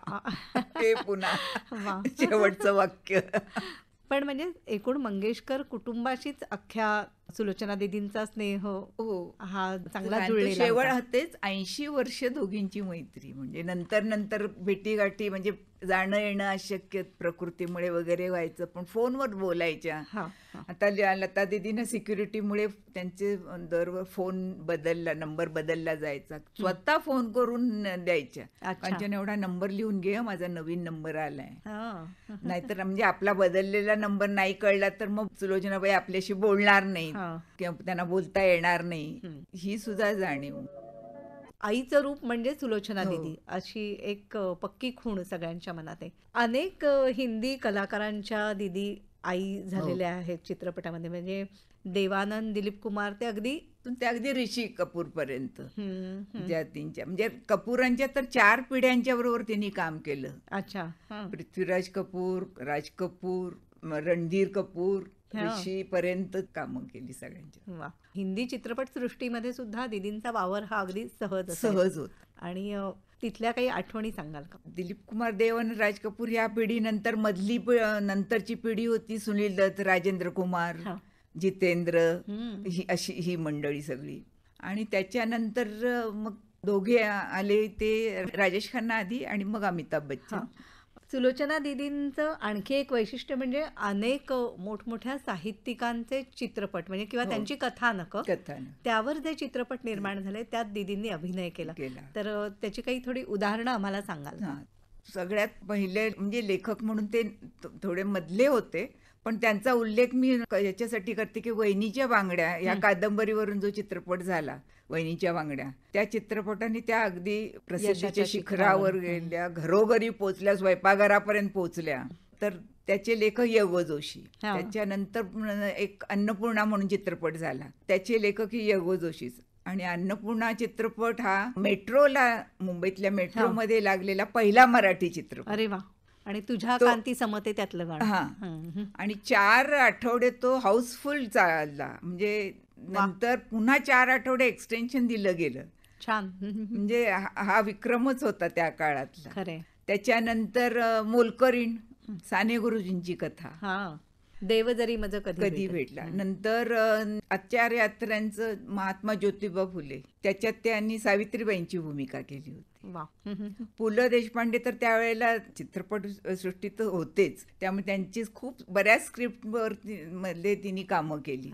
ते पुन्हा शेवटचं वाक्य. पण म्हणजे एकूण मंगेशकर कुटुंबाशीच अख्ख्या सुलोचना दीदींचा स्नेह हा चांगला जुळलेला शेवट तेच 80 वर्ष दोघींची मैत्री. म्हणजे नंतर भेटीगाठी, म्हणजे जाणं येणं अशक्य प्रकृतीमुळे वगैरे व्हायचं, पण फोनवर बोलायच्या. आता लता दीदीनं सिक्युरिटीमुळे त्यांचे फोन बदलला, नंबर बदलला जायचा, स्वतः फोन करून द्यायच्या, कांचन एवढा नंबर लिहून घे, माझा नवीन नंबर आलाय. नाहीतर म्हणजे आपला बदललेला नंबर नाही कळला तर मग सुलोचनाबाई आपल्याशी बोलणार नाही किंवा त्यांना बोलता येणार नाही. ही सुद्धा जाणीव. आईचं रूप म्हणजे सुलोचना दीदी अशी एक पक्की खूण सगळ्यांच्या मनात आहे. अनेक हिंदी कलाकारांच्या दीदी आई झालेल्या आहेत चित्रपटामध्ये. म्हणजे देवानंद, दिलीप कुमार ते अगदी ऋषी कपूर पर्यंत. म्हणजे कपूरांच्या तर 4 पिढ्यांच्या बरोबर त्यांनी काम केलं. अच्छा. पृथ्वीराज कपूर, राज कपूर, रणधीर कपूर, ऋषी पर्यंत कामं केली सगळ्यांच्या. वा. हिंदी चित्रपट सृष्टीमध्ये सुद्धा दीदींचा वावर हा अगदी सहज होत. आणि तिथल्या काही आठवणी सांगाल का? दिलीप कुमार देव आणि राज कपूर या पिढीनंतर मधली नंतरची पिढी होती सुनील दत्त, राजेंद्र कुमार, जितेंद्र, ही मंडळी सगळी. आणि त्याच्यानंतर मग दोघे आले, ते राजेश खन्ना आधी आणि मग अमिताभ बच्चन. सुलोचना दीदींचं आणखी एक वैशिष्ट्य म्हणजे अनेक मोठमोठ्या साहित्यिकांचे चित्रपट म्हणजे किंवा त्यांची कथानक त्यावर जे चित्रपट निर्माण झाले त्यात दीदींनी अभिनय केला. तर त्याची काही थोडी उदाहरणं आम्हाला सांगाल? सगळ्यात पहिले म्हणजे लेखक म्हणून ते थोडे मधले होते, पण त्यांचा उल्लेख मी याच्यासाठी करते की वहिनीच्या बांगड्या या कादंबरीवरून जो चित्रपट झाला, वहिनीच्या बांगड्या, त्या चित्रपटाने त्या अगदी प्रसिद्धीच्या शिखरावर गेल्या, घरोघरी पोचल्या, स्वयंपाकघरापर्यंत पोचल्या. तर त्याचे लेखक यगो जोशी. त्याच्यानंतर एक अन्नपूर्णा म्हणून चित्रपट झाला, त्याचे लेखक ही यगो जोशीच. आणि अन्नपूर्णा चित्रपट हा मेट्रोला, मुंबईतल्या मेट्रोमध्ये लागलेला पहिला मराठी चित्रपट. अरे वा. आणि तुझ्या कांती समते त्यातलं गाणं. आणि 4 आठवडे तो हाऊसफुल चालला. म्हणजे नंतर पुन्हा 4 आठवडे एक्सटेन्शन दिलं गेलं. छान. म्हणजे हा विक्रमच होता त्या काळातला. खरे. त्याच्यानंतर मोलकरीण, साने गुरुजींची कथा, देव जरी मज कधी भेटला. नंतर आचार्य अत्र्यांचं महात्मा ज्योतिबा फुले, त्याच्यात त्यांनी सावित्रीबाईंची भूमिका केली होती. पु ल देशपांडे तर त्यावेळेला चित्रपट सृष्टीत होतेच, त्यामुळे त्यांची खूप बऱ्याच स्क्रिप्टवर मध्ये तिने कामं केली.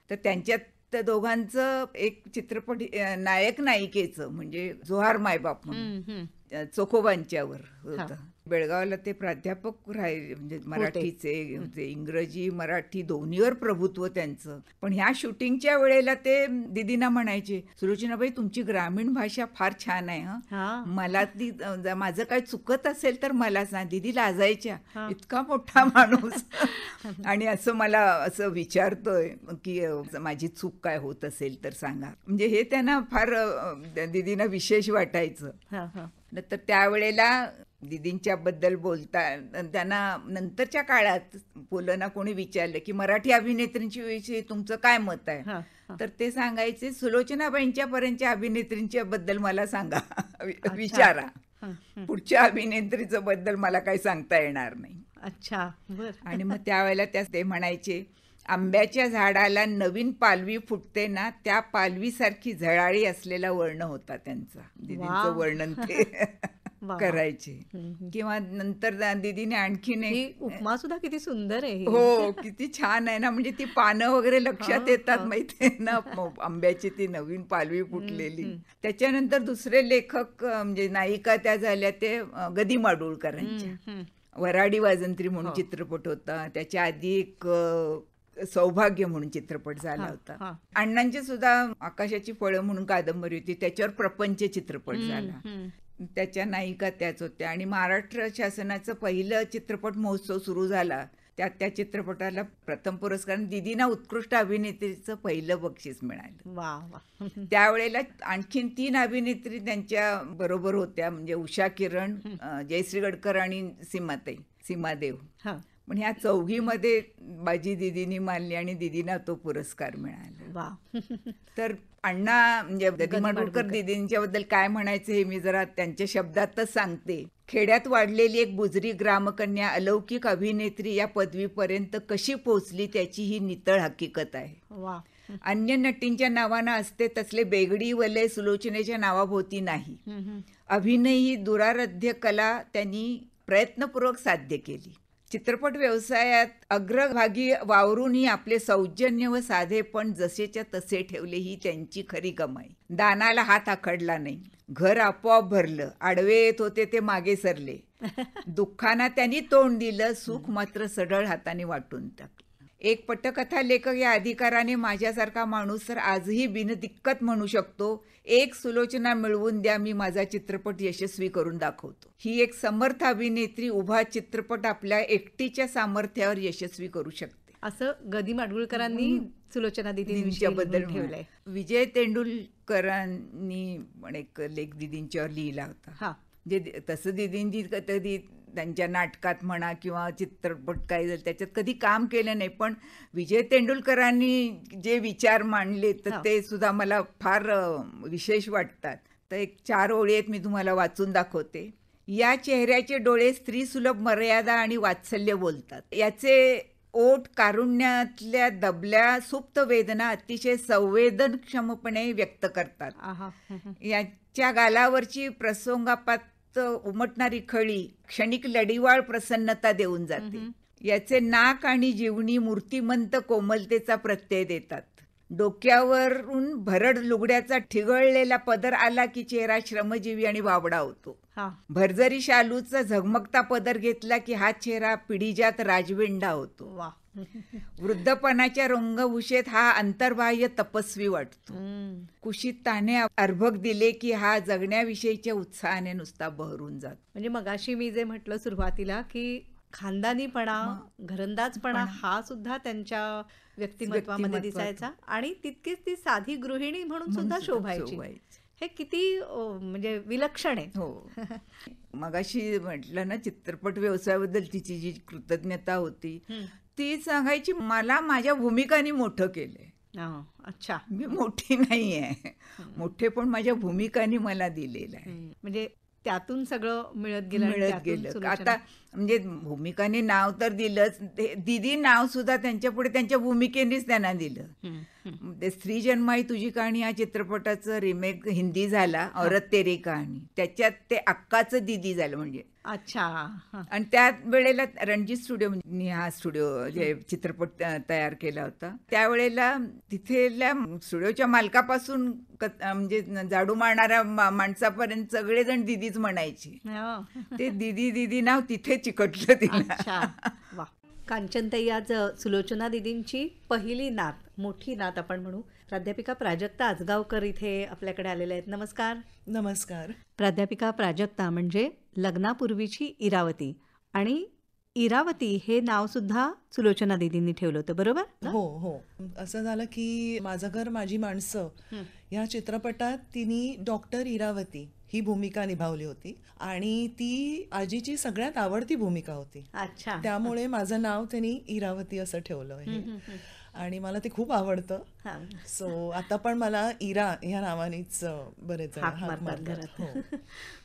तर त्यांच्यात त्या दोघांचं एक चित्रपट नायक नायिकेचं म्हणजे जोहार मायबाप म्हणून चोखोबांच्यावर होतं. बेळगावला ते प्राध्यापक राहिले, म्हणजे मराठीचे, ते इंग्रजी मराठी दोन्हीवर प्रभुत्व त्यांचं. पण ह्या शूटिंगच्या वेळेला ते दीदींना म्हणायचे, सुलोचनाबाई तुमची ग्रामीण भाषा फार छान आहे, मला ती माझं काय चुकत असेल तर मला सांग. दीदी लाजायच्या, इतका मोठा माणूस आणि असं मला असं विचारतोय की माझी चूक काय होत असेल तर सांगा. म्हणजे हे त्यांना फार दीदींना विशेष वाटायचं. तर त्यावेळेला दीदींच्या बद्दल बोलता त्यांना नंतरच्या काळात पुलंना कोणी विचारलं की मराठी अभिनेत्रींच्या विषयी तुमचं काय मत आहे, तर ते सांगायचे सुलोचनाबाईंच्या पर्यंतच्या अभिनेत्रींच्या बद्दल मला सांगा, विचारा, पुढच्या अभिनेत्रीचं बद्दल मला काही सांगता येणार नाही. अच्छा, आणि मग त्यावेळेला ते म्हणायचे, आंब्याच्या झाडाला नवीन पालवी फुटते ना, त्या पालवीसारखी झळाळी असलेला वर्ण होता त्यांचा. दीदींचं वर्णन ते करायचे. किंवा नंतर दीदीने आणखीन एक उपमा सुद्धा किती सुंदर आहे. हो, किती छान आहे ना, म्हणजे ती पानं वगैरे लक्षात येतात माहितीये ना, आंब्याची ती नवीन पालवी फुटलेली. त्याच्यानंतर दुसरे लेखक म्हणजे नायिका त्या झाल्या ते गदी माडगूळकरांच्या. वऱ्हाडी वाजंत्री म्हणून चित्रपट होता. त्याच्या आधी एक सौभाग्य म्हणून चित्रपट झाला होता. अण्णांची सुद्धा आकाशाची फळं म्हणून कादंबरी होती, त्याच्यावर प्रपंच चित्रपट झाला. त्याच्या नायिका त्याच होत्या. आणि महाराष्ट्र शासनाचं पहिलं चित्रपट महोत्सव सुरू झाला, त्या चित्रपटाला प्रथम पुरस्कार, दीदींना उत्कृष्ट अभिनेत्रीचं पहिलं बक्षीस मिळालं. त्यावेळेला आणखीन 3 अभिनेत्री त्यांच्या बरोबर होत्या, म्हणजे उषा किरण, जयश्री गडकर आणि सीमादेव. पण ह्या चौघीमध्ये बाजी दीदींनी मानली आणि दीदींना तो पुरस्कार मिळाला. तर अण्णा म्हणजे गदी माडगूळकर दीदींच्या बद्दल काय म्हणायचं हे मी जरा त्यांच्या शब्दातच सांगते. खेड्यात वाढलेली एक बुजरी ग्रामकन्या अलौकिक अभिनेत्री या पदवीपर्यंत कशी पोहोचली त्याची ही नितळ हकीकत आहे. अन्य नटींच्या नावानं असते तसले बेगडी वलय सुलोचनेच्या नावाभोवती नाही. अभिनय ही दुराराध्य कला त्यांनी प्रयत्नपूर्वक साध्य केली. चित्रपट व्यवसायात अग्रभागी वावरूनही आपले सौजन्य व साधेपण जसेच्या तसे ठेवले ही त्यांची खरी कमाई. दानाला हात आखडला नाही, घर आपोआप भरलं, आडवे येत होते ते मागे सरले, दुःखांना त्यांनी तोंड दिलं, सुख मात्र सढळ हाताने वाटून टाकलं. एक पटकथा लेखक या अधिकाराने माझ्यासारखा माणूस तर आजही बिनदिक्कत म्हणू शकतो, एक सुलोचना मिळवून द्या, मी माझा चित्रपट यशस्वी करून दाखवतो. ही एक समर्थ अभिनेत्री उभा चित्रपट आपल्या एकटीच्या सामर्थ्यावर यशस्वी करू शकते, असं गदी माडगूळकरांनी सुलोचना दीदींच्या बद्दल ठेवलंय. विजय तेंडुलकरांनी पण एक लेख दीदींच्यावर लिहिला होता. म्हणजे तसं दीदींची कधी त्यांच्या नाटकात म्हणा किंवा चित्रपट काय झालं त्याच्यात कधी काम केलं नाही, पण विजय तेंडुलकरांनी जे विचार मांडले तर ते सुद्धा मला फार विशेष वाटतात. तर एक 4 ओळी आहेत, मी तुम्हाला वाचून दाखवते. या चेहऱ्याचे डोळे स्त्रीसुलभ मर्यादा आणि वात्सल्य बोलतात. याचे ओठ कारुण्यातल्या दबल्या सुप्त वेदना अतिशय संवेदनक्षमपणे व्यक्त करतात. याच्या गालावरची प्रसंगापात उमटणारी खळी क्षणिक लढीवाळ प्रसन्नता देऊन जाते. याचे नाक आणि जीवनी मूर्तिमंत कोमलतेचा प्रत्यय देतात. डोक्यावरून भरड लुगड्याचा ठिगळलेला पदर आला की चेहरा श्रमजीवी आणि बावडा होतो. भरजरी शालूचा झगमगता पदर घेतला की हा चेहरा पिढीजात राजवेंडा होतो. वृद्धपणाच्या रंगभूषेत हा अंतर्बाह्य तपस्वी वाटतो. कुशीत ताने अर्भक दिले की हा जगण्याविषयीच्या उत्साहाने नुसता बहरून जातो. म्हणजे मगाशी मी जे म्हटलं सुरुवातीला की खानदानीपणा, घरंदाजपणा हा सुद्धा त्यांच्या व्यक्तिमत्वामध्ये दिसायचा आणि तितकीच ती साधी गृहिणी म्हणून सुद्धा शोभायची. हे किती म्हणजे विलक्षण आहे. हो, मगाशी म्हटलं ना चित्रपट व्यवसायाबद्दल तिची जी कृतज्ञता होती ती सांगायची, मला माझ्या भूमिकांनी मोठं केलंय. अच्छा, मी मोठी नाही आहे, मोठे पण माझ्या भूमिकांनी मला दिलेलं आहे. म्हणजे त्यातून सगळं मिळत गेलं. आता म्हणजे भूमिकाने नाव तर दिलंच, दीदी नाव सुद्धा त्यांच्या पुढे त्यांच्या भूमिकेनेच त्यांना दिलं. ते स्त्री जन्म ही तुझी कहाणी या चित्रपटाचं रिमेक हिंदी झाला, औरत तेरी कहाणी, त्याच्यात ते अक्काचं दीदी झालं म्हणजे. अच्छा. आणि त्या वेळेला रणजित स्टुडिओ हा स्टुडिओ जे चित्रपट तयार केला होता, त्यावेळेला तिथल्या स्टुडिओच्या मालकापासून म्हणजे जाडू मारणाऱ्या माणसापर्यंत सगळेजण दीदीच म्हणायचे. ते दीदी दीदी नाव तिथे चिकटलं तिला. वा. कांचनताई, आज सुलोचना दीदींची पहिली नात, मोठी नात आपण म्हणू, प्राध्यापिका प्राजक्ता आजगावकर इथे आपल्याकडे आलेल्या आहेत. नमस्कार. नमस्कार. प्राध्यापिका प्राजक्ता म्हणजे लग्नापूर्वीची इरावती, आणि इरावती हे नाव सुद्धा सुलोचना दीदींनी ठेवलं होतं, बरोबर? हो हो. असं झालं की माझं घर माझी माणसं या चित्रपटात तिने डॉक्टर इरावती ही भूमिका निभावली होती, आणि ती आजीची सगळ्यात आवडती भूमिका होती. अच्छा. त्यामुळे माझं नाव त्यांनी इरावती असं ठेवलं आहे, आणि मला ते खूप आवडतं. सो आता पण मला इरा ह्या नावानेच बरेच जण हाक मारतात. हो.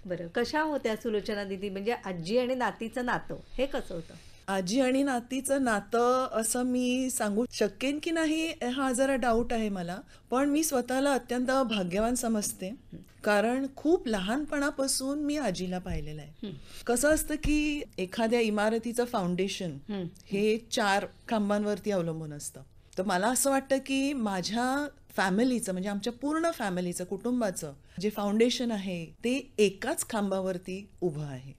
बरं, कशा होत्या सुलोचना दीदी, म्हणजे आजी आणि नातीचं नातं हे कसं होतं? आजी आणि नातीचं नातं असं मी सांगू शकेन की नाही हा जरा डाऊट आहे मला, पण मी स्वतःला अत्यंत भाग्यवान समजते, कारण खूप लहानपणापासून मी आजीला पाहिलेलं आहे. कसं असतं की एखाद्या इमारतीचं फाउंडेशन हे 4 खांबांवरती अवलंबून असतं. तर मला असं वाटतं की माझ्या फॅमिलीचं, म्हणजे आमच्या पूर्ण फॅमिलीचं, कुटुंबाचं जे फाउंडेशन आहे ते एकाच खांबावरती उभं आहे,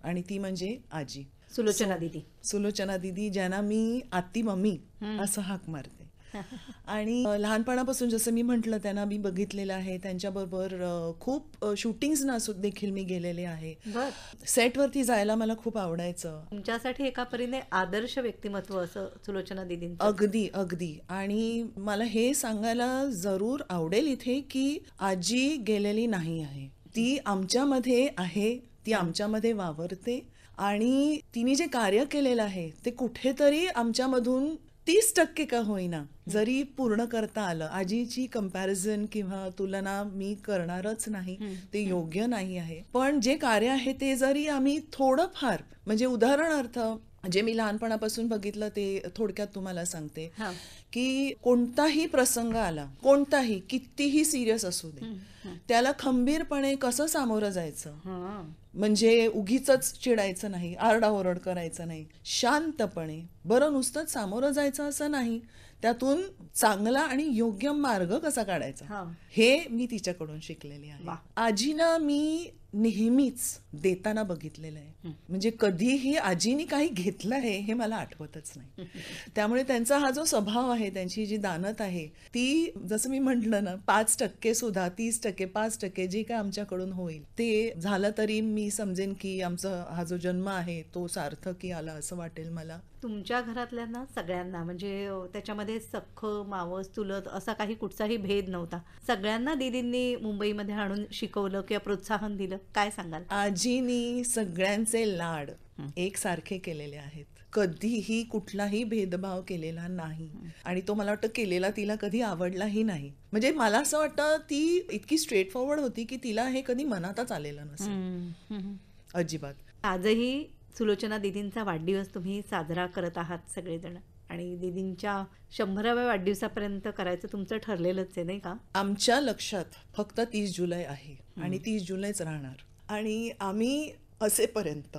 आणि ती म्हणजे आजी सुलोचना दीदी. सुलोचना दीदी, ज्यांना मी आत्ती मम्मी असं हाक मारते. आणि लहानपणापासून जसं मी म्हटलं त्यांना मी बघितलेलं आहे, त्यांच्याबरोबर खूप शूटिंग्सना देखील मी गेलेले आहे. सेटवरती जायला मला खूप आवडायचं. तुमच्यासाठी एका परीने आदर्श व्यक्तिमत्व असं सुलोचना दीदी. अगदी अगदी. आणि मला हे सांगायला जरूर आवडेल इथे की आजी गेलेली नाही आहे, ती आमच्यामध्ये आहे, ती आमच्यामध्ये वावरते, आणि तिने जे कार्य केलेलं आहे ते कुठेतरी आमच्यामधून 30% का होईना जरी पूर्ण करता आलं. आजीची कंपॅरिझन किंवा तुलना मी करणारच नाही, ते योग्य नाही आहे. पण जे कार्य आहे ते जरी आम्ही थोडंफार, म्हणजे उदाहरणार्थ जे मी लहानपणापासून बघितलं ते थोडक्यात तुम्हाला सांगते की कोणताही प्रसंग आला, कोणताही कितीही सिरियस असू दे, त्याला खंबीरपणे कसं सामोरं जायचं, म्हणजे उगीचच चिडायचं नाही, आरडाओरड करायचं नाही, शांतपणे, बरं नुसतंच सामोरं जायचं असं नाही, त्यातून चांगला आणि योग्य मार्ग कसा काढायचा हे मी तिच्याकडून शिकलेली आहे. आजीना मी नेहमीच देताना बघितलेलं आहे, म्हणजे कधीही आजीनी काही घेतलं आहे हे मला आठवतच नाही. त्यामुळे त्यांचा हा जो स्वभाव आहे, त्यांची जी दानत आहे, ती जसं मी म्हटलं ना, 5% सुद्धा, 30%, 5% जे काय आमच्याकडून होईल ते झालं तरी मी समजेन की आमचा हा जो जन्म आहे तो सार्थकी आला असं वाटेल मला. तुमच्या घरातल्यांना सगळ्यांना, म्हणजे त्याच्यामध्ये सख्ख मावस चुलत असा काही कुठचाही भेद नव्हता, सगळ्यांना दीदींनी मुंबईमध्ये आणून शिकवलं किंवा प्रोत्साहन दिलं, काय सांगाल? आजीनी सगळ्यांचे लाड एकसारखे केलेले आहेत, कधीही कुठलाही भेदभाव केलेला नाही, आणि तो मला वाटतं केलेला तिला कधी आवडलाही नाही. म्हणजे मला असं वाटतं ती इतकी स्ट्रेट फॉरवर्ड होती की तिला हे कधी मनातच आलेलं नसेल अजिबात. आजही सुलोचना दीदींचा वाढदिवस तुम्ही साजरा करत आहात सगळेजण, आणि दीदींच्या 100व्या वाढदिवसापर्यंत करायचं तुमचं ठरलेलंच आहे, नाही का? आमच्या लक्षात फक्त 30 जुलै आहे, आणि 30 जुलैच राहणार, आणि आम्ही असेपर्यंत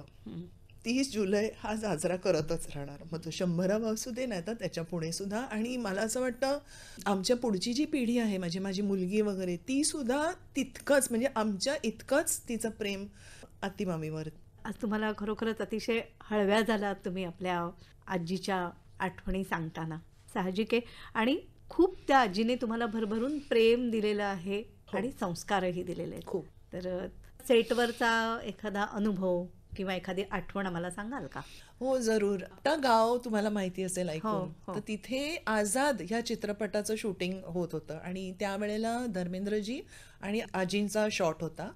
30 जुलै हा साजरा करतच राहणार. मग तो 100वा असू दे, नाही तर त्याच्या पुढे सुद्धा. आणि मला असं वाटतं आमच्या पुढची जी पिढी आहे, माझी मुलगी वगैरे, ती सुद्धा तितकंच, म्हणजे आमच्या इतकंच तिचं प्रेम आत्तीमामीवर. आज तुम्हाला खरोखरच अतिशय हळव्या झालात तुम्ही आपल्या आजीच्या आठवणी सांगताना, साहजिक आहे. आणि खूप त्या आजीने तुम्हाला भरभरून प्रेम दिलेलं आहे आणि संस्कारही दिलेले आहेत खूप. तर सेटवरचा एखादा अनुभव किंवा एखादी आठवण आम्हाला सांगाल का? हो जरूर. आता गाव तुम्हाला माहिती असेल ऐकून, तर तिथे आझाद ह्या चित्रपटाचं शूटिंग होत होतं, आणि त्यावेळेला धर्मेंद्रजी आणि आजींचा शॉट होता,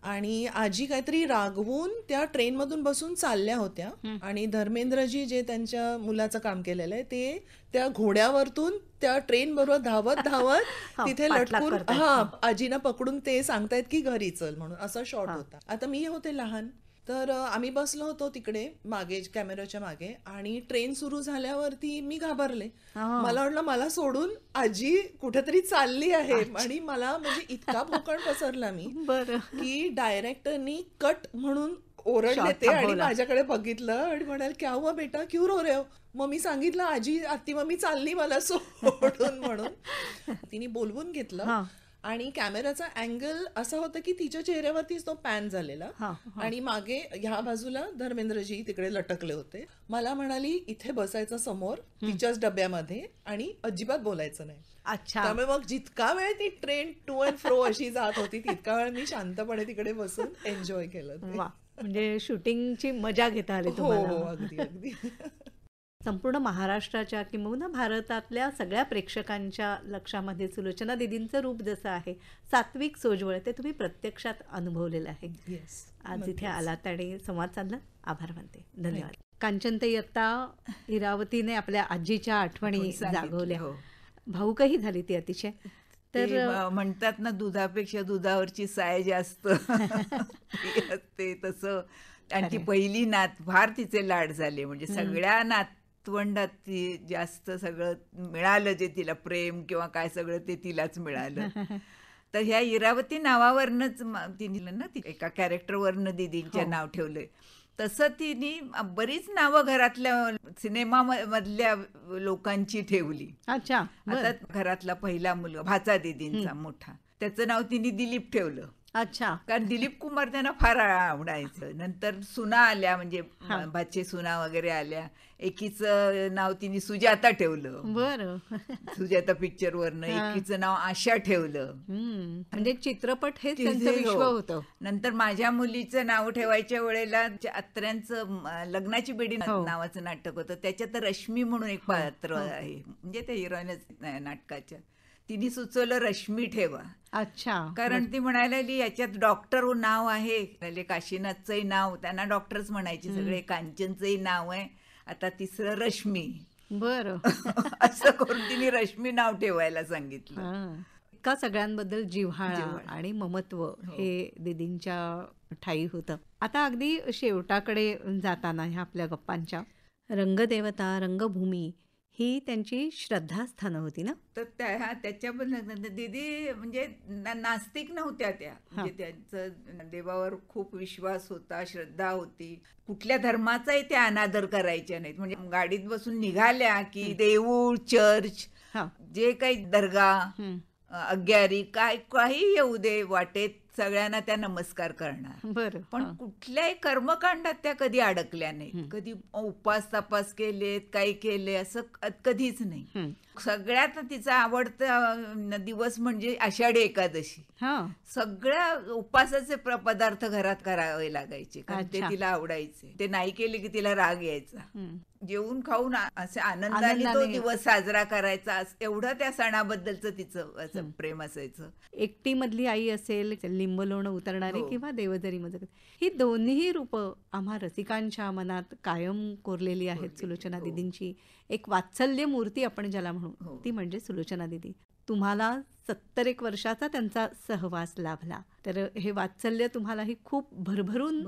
आणि आजी काहीतरी रागवून त्या ट्रेनमधून बसून चालल्या होत्या, आणि धर्मेंद्रजी जे त्यांच्या मुलाचं काम केलेलं आहे ते त्या घोड्यावरतून त्या ट्रेन बरोबर धावत धावत तिथे लटकून आजीना पकडून ते सांगतायत की घरी चल म्हणून, असा शॉट होता. आता मी होते लहान, तर आम्ही बसलो होतो तिकडे मागे, कॅमेऱ्याच्या मागे, आणि ट्रेन सुरू झाल्यावरती मी घाबरले. मला वाटलं मला सोडून आजी कुठेतरी चालली आहे, आणि मला म्हणजे इतका भोकण पसरला मी बरं. की डायरेक्टरनी कट म्हणून ओरडले ते, आणि माझ्याकडे बघितलं आणि म्हणाल क्या हुआ बेटा, क्यों रो रहे हो? मग मी सांगितलं आजी आत्ती मम्मी चालली मला सोडून म्हणून. तिने बोलवून घेतलं आणि कॅमेराचा अँगल असा होता की तिच्या चेहऱ्यावरतीच तो पॅन झालेला, आणि मागे ह्या बाजूला धर्मेंद्रजी तिकडे लटकले होते. मला म्हणाली इथे बसायचं समोर तिच्याच डब्यामध्ये आणि अजिबात बोलायचं नाही. अच्छा. त्यामुळे मग जितका वेळ ती ट्रेन टू अँड फ्रो अशी जात होती तितका वेळ मी शांतपणे तिकडे बसून एन्जॉय केलं ते. वा, म्हणजे शूटिंगची मजा घेता आली हो तुम्हाला. अगदी अगदी. संपूर्ण महाराष्ट्राच्या किंवा भारतातल्या सगळ्या प्रेक्षकांच्या लक्षामध्ये सुलोचना दीदींचं रूप जसं आहे, सात्विक सोज्वळ, ते तुम्ही प्रत्यक्षात अनुभवलेलं आहे. येस, आज इथे आलात आणि संवाद साधला. आभार मानते. धन्यवाद. कांचनताई, आता इरावतीने आपल्या आजीच्या आठवणी जागवल्या, भाऊकही झाली ती अतिशय. तर म्हणतात ना, दुधापेक्षा दुधावरची साय जास्त असते तसं. आणि ती पहिली नात, फार तिचे लाड झाले. म्हणजे सगळ्या नातवंडात ती जास्त सगळं मिळालं, जे तिला प्रेम किंवा काय सगळं ते तिलाच मिळालं. तर ह्या इरावती नावावरनच तिने ना, ती एका कॅरेक्टरवरनं दीदींच्या नाव ठेवलंय. तसं तिने बरीच नावं घरातल्या सिनेमा मधल्या लोकांची ठेवली. अच्छा. आता घरातला पहिला मुलगा भाचा दीदींचा मोठा, त्याचं नाव तिने दिलीप ठेवलं. अच्छा. कारण दिलीप कुमार त्यांना फार आवडायचं. नंतर सुना आल्या, म्हणजे भाचे सुना वगैरे आल्या. एकीचं नाव तिने सुजाता ठेवलं. बरं. सुजाता पिक्चर वरनं. एकीचं नाव आशा ठेवलं. म्हणजे चित्रपट हे त्यांचं विश्व होतं. नंतर माझ्या मुलीचं नाव ठेवायच्या वेळेला अत्र्यांचं लग्नाची बेडी नावाचं नाटक होतं, त्याच्यात रश्मी म्हणून एक पात्र आहे, म्हणजे त्या हिरोईनच नाटकाच्या. तिने सुचवलं रश्मी ठेवा. अच्छा. कारण ती म्हणायला याच्यात डॉक्टर नाव आहे, काशीनाथचंही नाव, त्यांना डॉक्टरच म्हणायचे सगळे, कांचनचंही नाव आहे, आता तिसरं रश्मी. बरं. असं करून तिने रश्मी नाव ठेवायला सांगितलं. का सगळ्यांबद्दल जिव्हाळा आणि ममत्व हे दीदींच्या ठाई होतं. आता अगदी शेवटाकडे जाताना ह्या आपल्या गप्पांच्या, रंगदेवता, रंगभूमी ही त्यांची श्रद्धास्थानं होती ना? तर त्याच्याबद्दल दीदी म्हणजे नास्तिक नव्हत्या त्या. म्हणजे त्यांचं देवावर खूप विश्वास होता, श्रद्धा होती. कुठल्या धर्माचाही त्या अनादर करायच्या नाहीत. म्हणजे गाडीत बसून निघाल्या की देऊळ, चर्च, जे काही दर्गा, अग्यारी, काही येऊ दे वाटेत, सगळ्यांना त्या नमस्कार करणार. बरं. पण कुठल्याही कर्मकांडात त्या कधी अडकल्या नाहीत. कधी उपास तपास केलेत, काही केले, असं कधीच नाही. सगळ्यात तिचा आवडता दिवस म्हणजे आषाढी एकादशी. सगळ्या उपासाचे पदार्थ घरात करावे लागायचे, कारण ते तिला आवडायचे. ते नाही केले की तिला राग यायचा. जेवून खाऊन असे आनंदाने तो दिवस साजरा करायचा, एवढं त्या सणाबद्दलचं तिचं असं प्रेम असायचं. एकटी मधली आई असेल, लिंब लोणं उतरणारी किंवा देवदरी मदत, ही दोन्ही रूप आम्हा रसिकांच्या मनात कायम कोरलेली आहेत. सुलोचना दीदींची एक वात्सल्य मूर्ती आपण ज्याला म्हणू, ती म्हणजे सुलोचना दीदी. तुम्हाला 70 वर्षाचा त्यांचा सहवास लाभला, तर हे वात्सल्य तुम्हालाही खूप भरभरून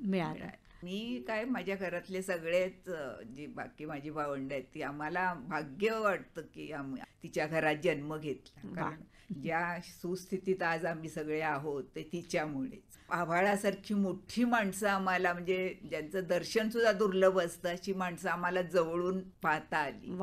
मिळालं. मी काय, माझ्या घरातले सगळेच जी बाकी माझी भावंड आहेत, ती आम्हाला भाग्य वाटतं की तिच्या घरात जन्म घेतला. कारण ज्या सुस्थितीत आज आम्ही सगळे आहोत ते तिच्यामुळेच. आभाळासारखी मोठी माणसं आम्हाला, म्हणजे ज्यांचं दर्शन सुद्धा दुर्लभ असतं, अशी माणसं आम्हाला जवळून पाहता आली,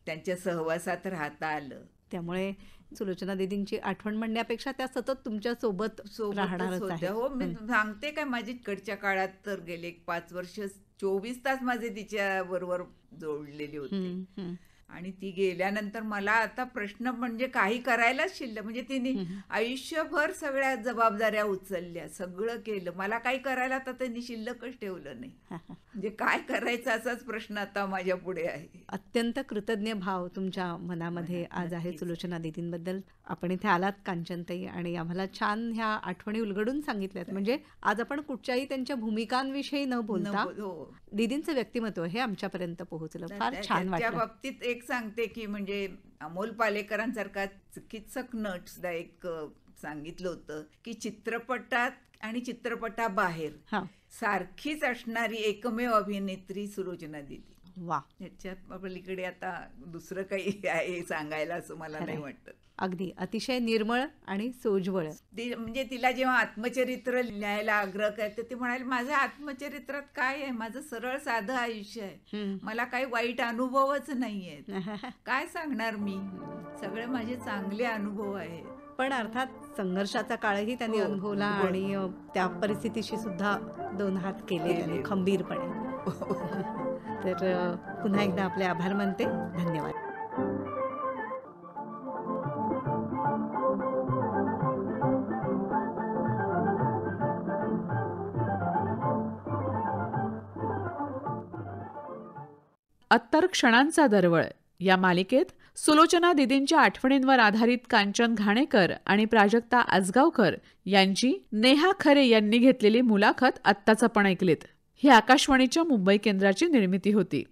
त्यांच्या सहवासात राहता आलं. त्यामुळे सुलोचना दीदींची आठवण म्हणण्यापेक्षा त्या सतत तुमच्या सोबत राहणारच आहेत. हो, मी सांगते काय, माझी इकडच्या काळात तर गेले 5 वर्ष 24 तास माझे तिच्या बरोबर जोडलेले होते. आणि ती गेल्यानंतर मला आता प्रश्न म्हणजे काही करायलाच शिल्लक, म्हणजे तिने आयुष्यभर सगळ्या जबाबदाऱ्या उचलल्या, सगळं केलं. मला काही करायला आता त्यांनी शिल्लकच ठेवलं नाही. म्हणजे काय करायचं असाच प्रश्न आता माझ्या पुढे आहे. अत्यंत कृतज्ञ भाव तुमच्या मनामध्ये आज आहे सुलोचना दीदींबद्दल. आपण इथे आलात कांचनताई आणि आम्हाला छान ह्या आठवणी उलगडून सांगितल्यात. म्हणजे आज आपण कुठच्याही त्यांच्या भूमिकांविषयी न बोलता दीदींचं व्यक्तिमत्व हे आमच्यापर्यंत पोहोचलं. फार छान वाटलं. त्या बाबतीत एक सांगते की, म्हणजे अमोल पालेकरांसारखा चिकित्सक नट सुद्धा एक सांगितलं होतं की चित्रपटात आणि चित्रपटाबाहेर सारखीच असणारी एकमेव अभिनेत्री सुलोचना दिदी. वा, ह्याच्यात पलीकडे आता दुसरं काही आहे सांगायला असं मला नाही वाटत. अगदी अतिशय निर्मळ आणि सोज्वळ. ती म्हणजे तिला जेव्हा आत्मचरित्र लिहायला आग्रह करते ते म्हणाले, माझ्या आत्मचरित्रात काय आहे, माझं सरळ साधं आयुष्य आहे, मला काही वाईट अनुभवच नाहीये, काय सांगणार मी, सगळे माझे चांगले अनुभव आहेत. पण अर्थात संघर्षाचा काळही त्यांनी हो, अनुभवला हो. आणि त्या परिस्थितीशी सुद्धा दोन हात केले त्यांनी खंबीरपणे. तर पुन्हा एकदा आपले आभार मानते. धन्यवाद. अत्तर क्षणांचा दरवळ या मालिकेत सुलोचना दिदींच्या आठवणींवर आधारित कांचन घाणेकर आणि प्राजक्ता आजगावकर यांची नेहा खरे यांनी घेतलेली मुलाखत आत्ताच आपण ऐकलीत. ही आकाशवाणीच्या मुंबई केंद्राची निर्मिती होती.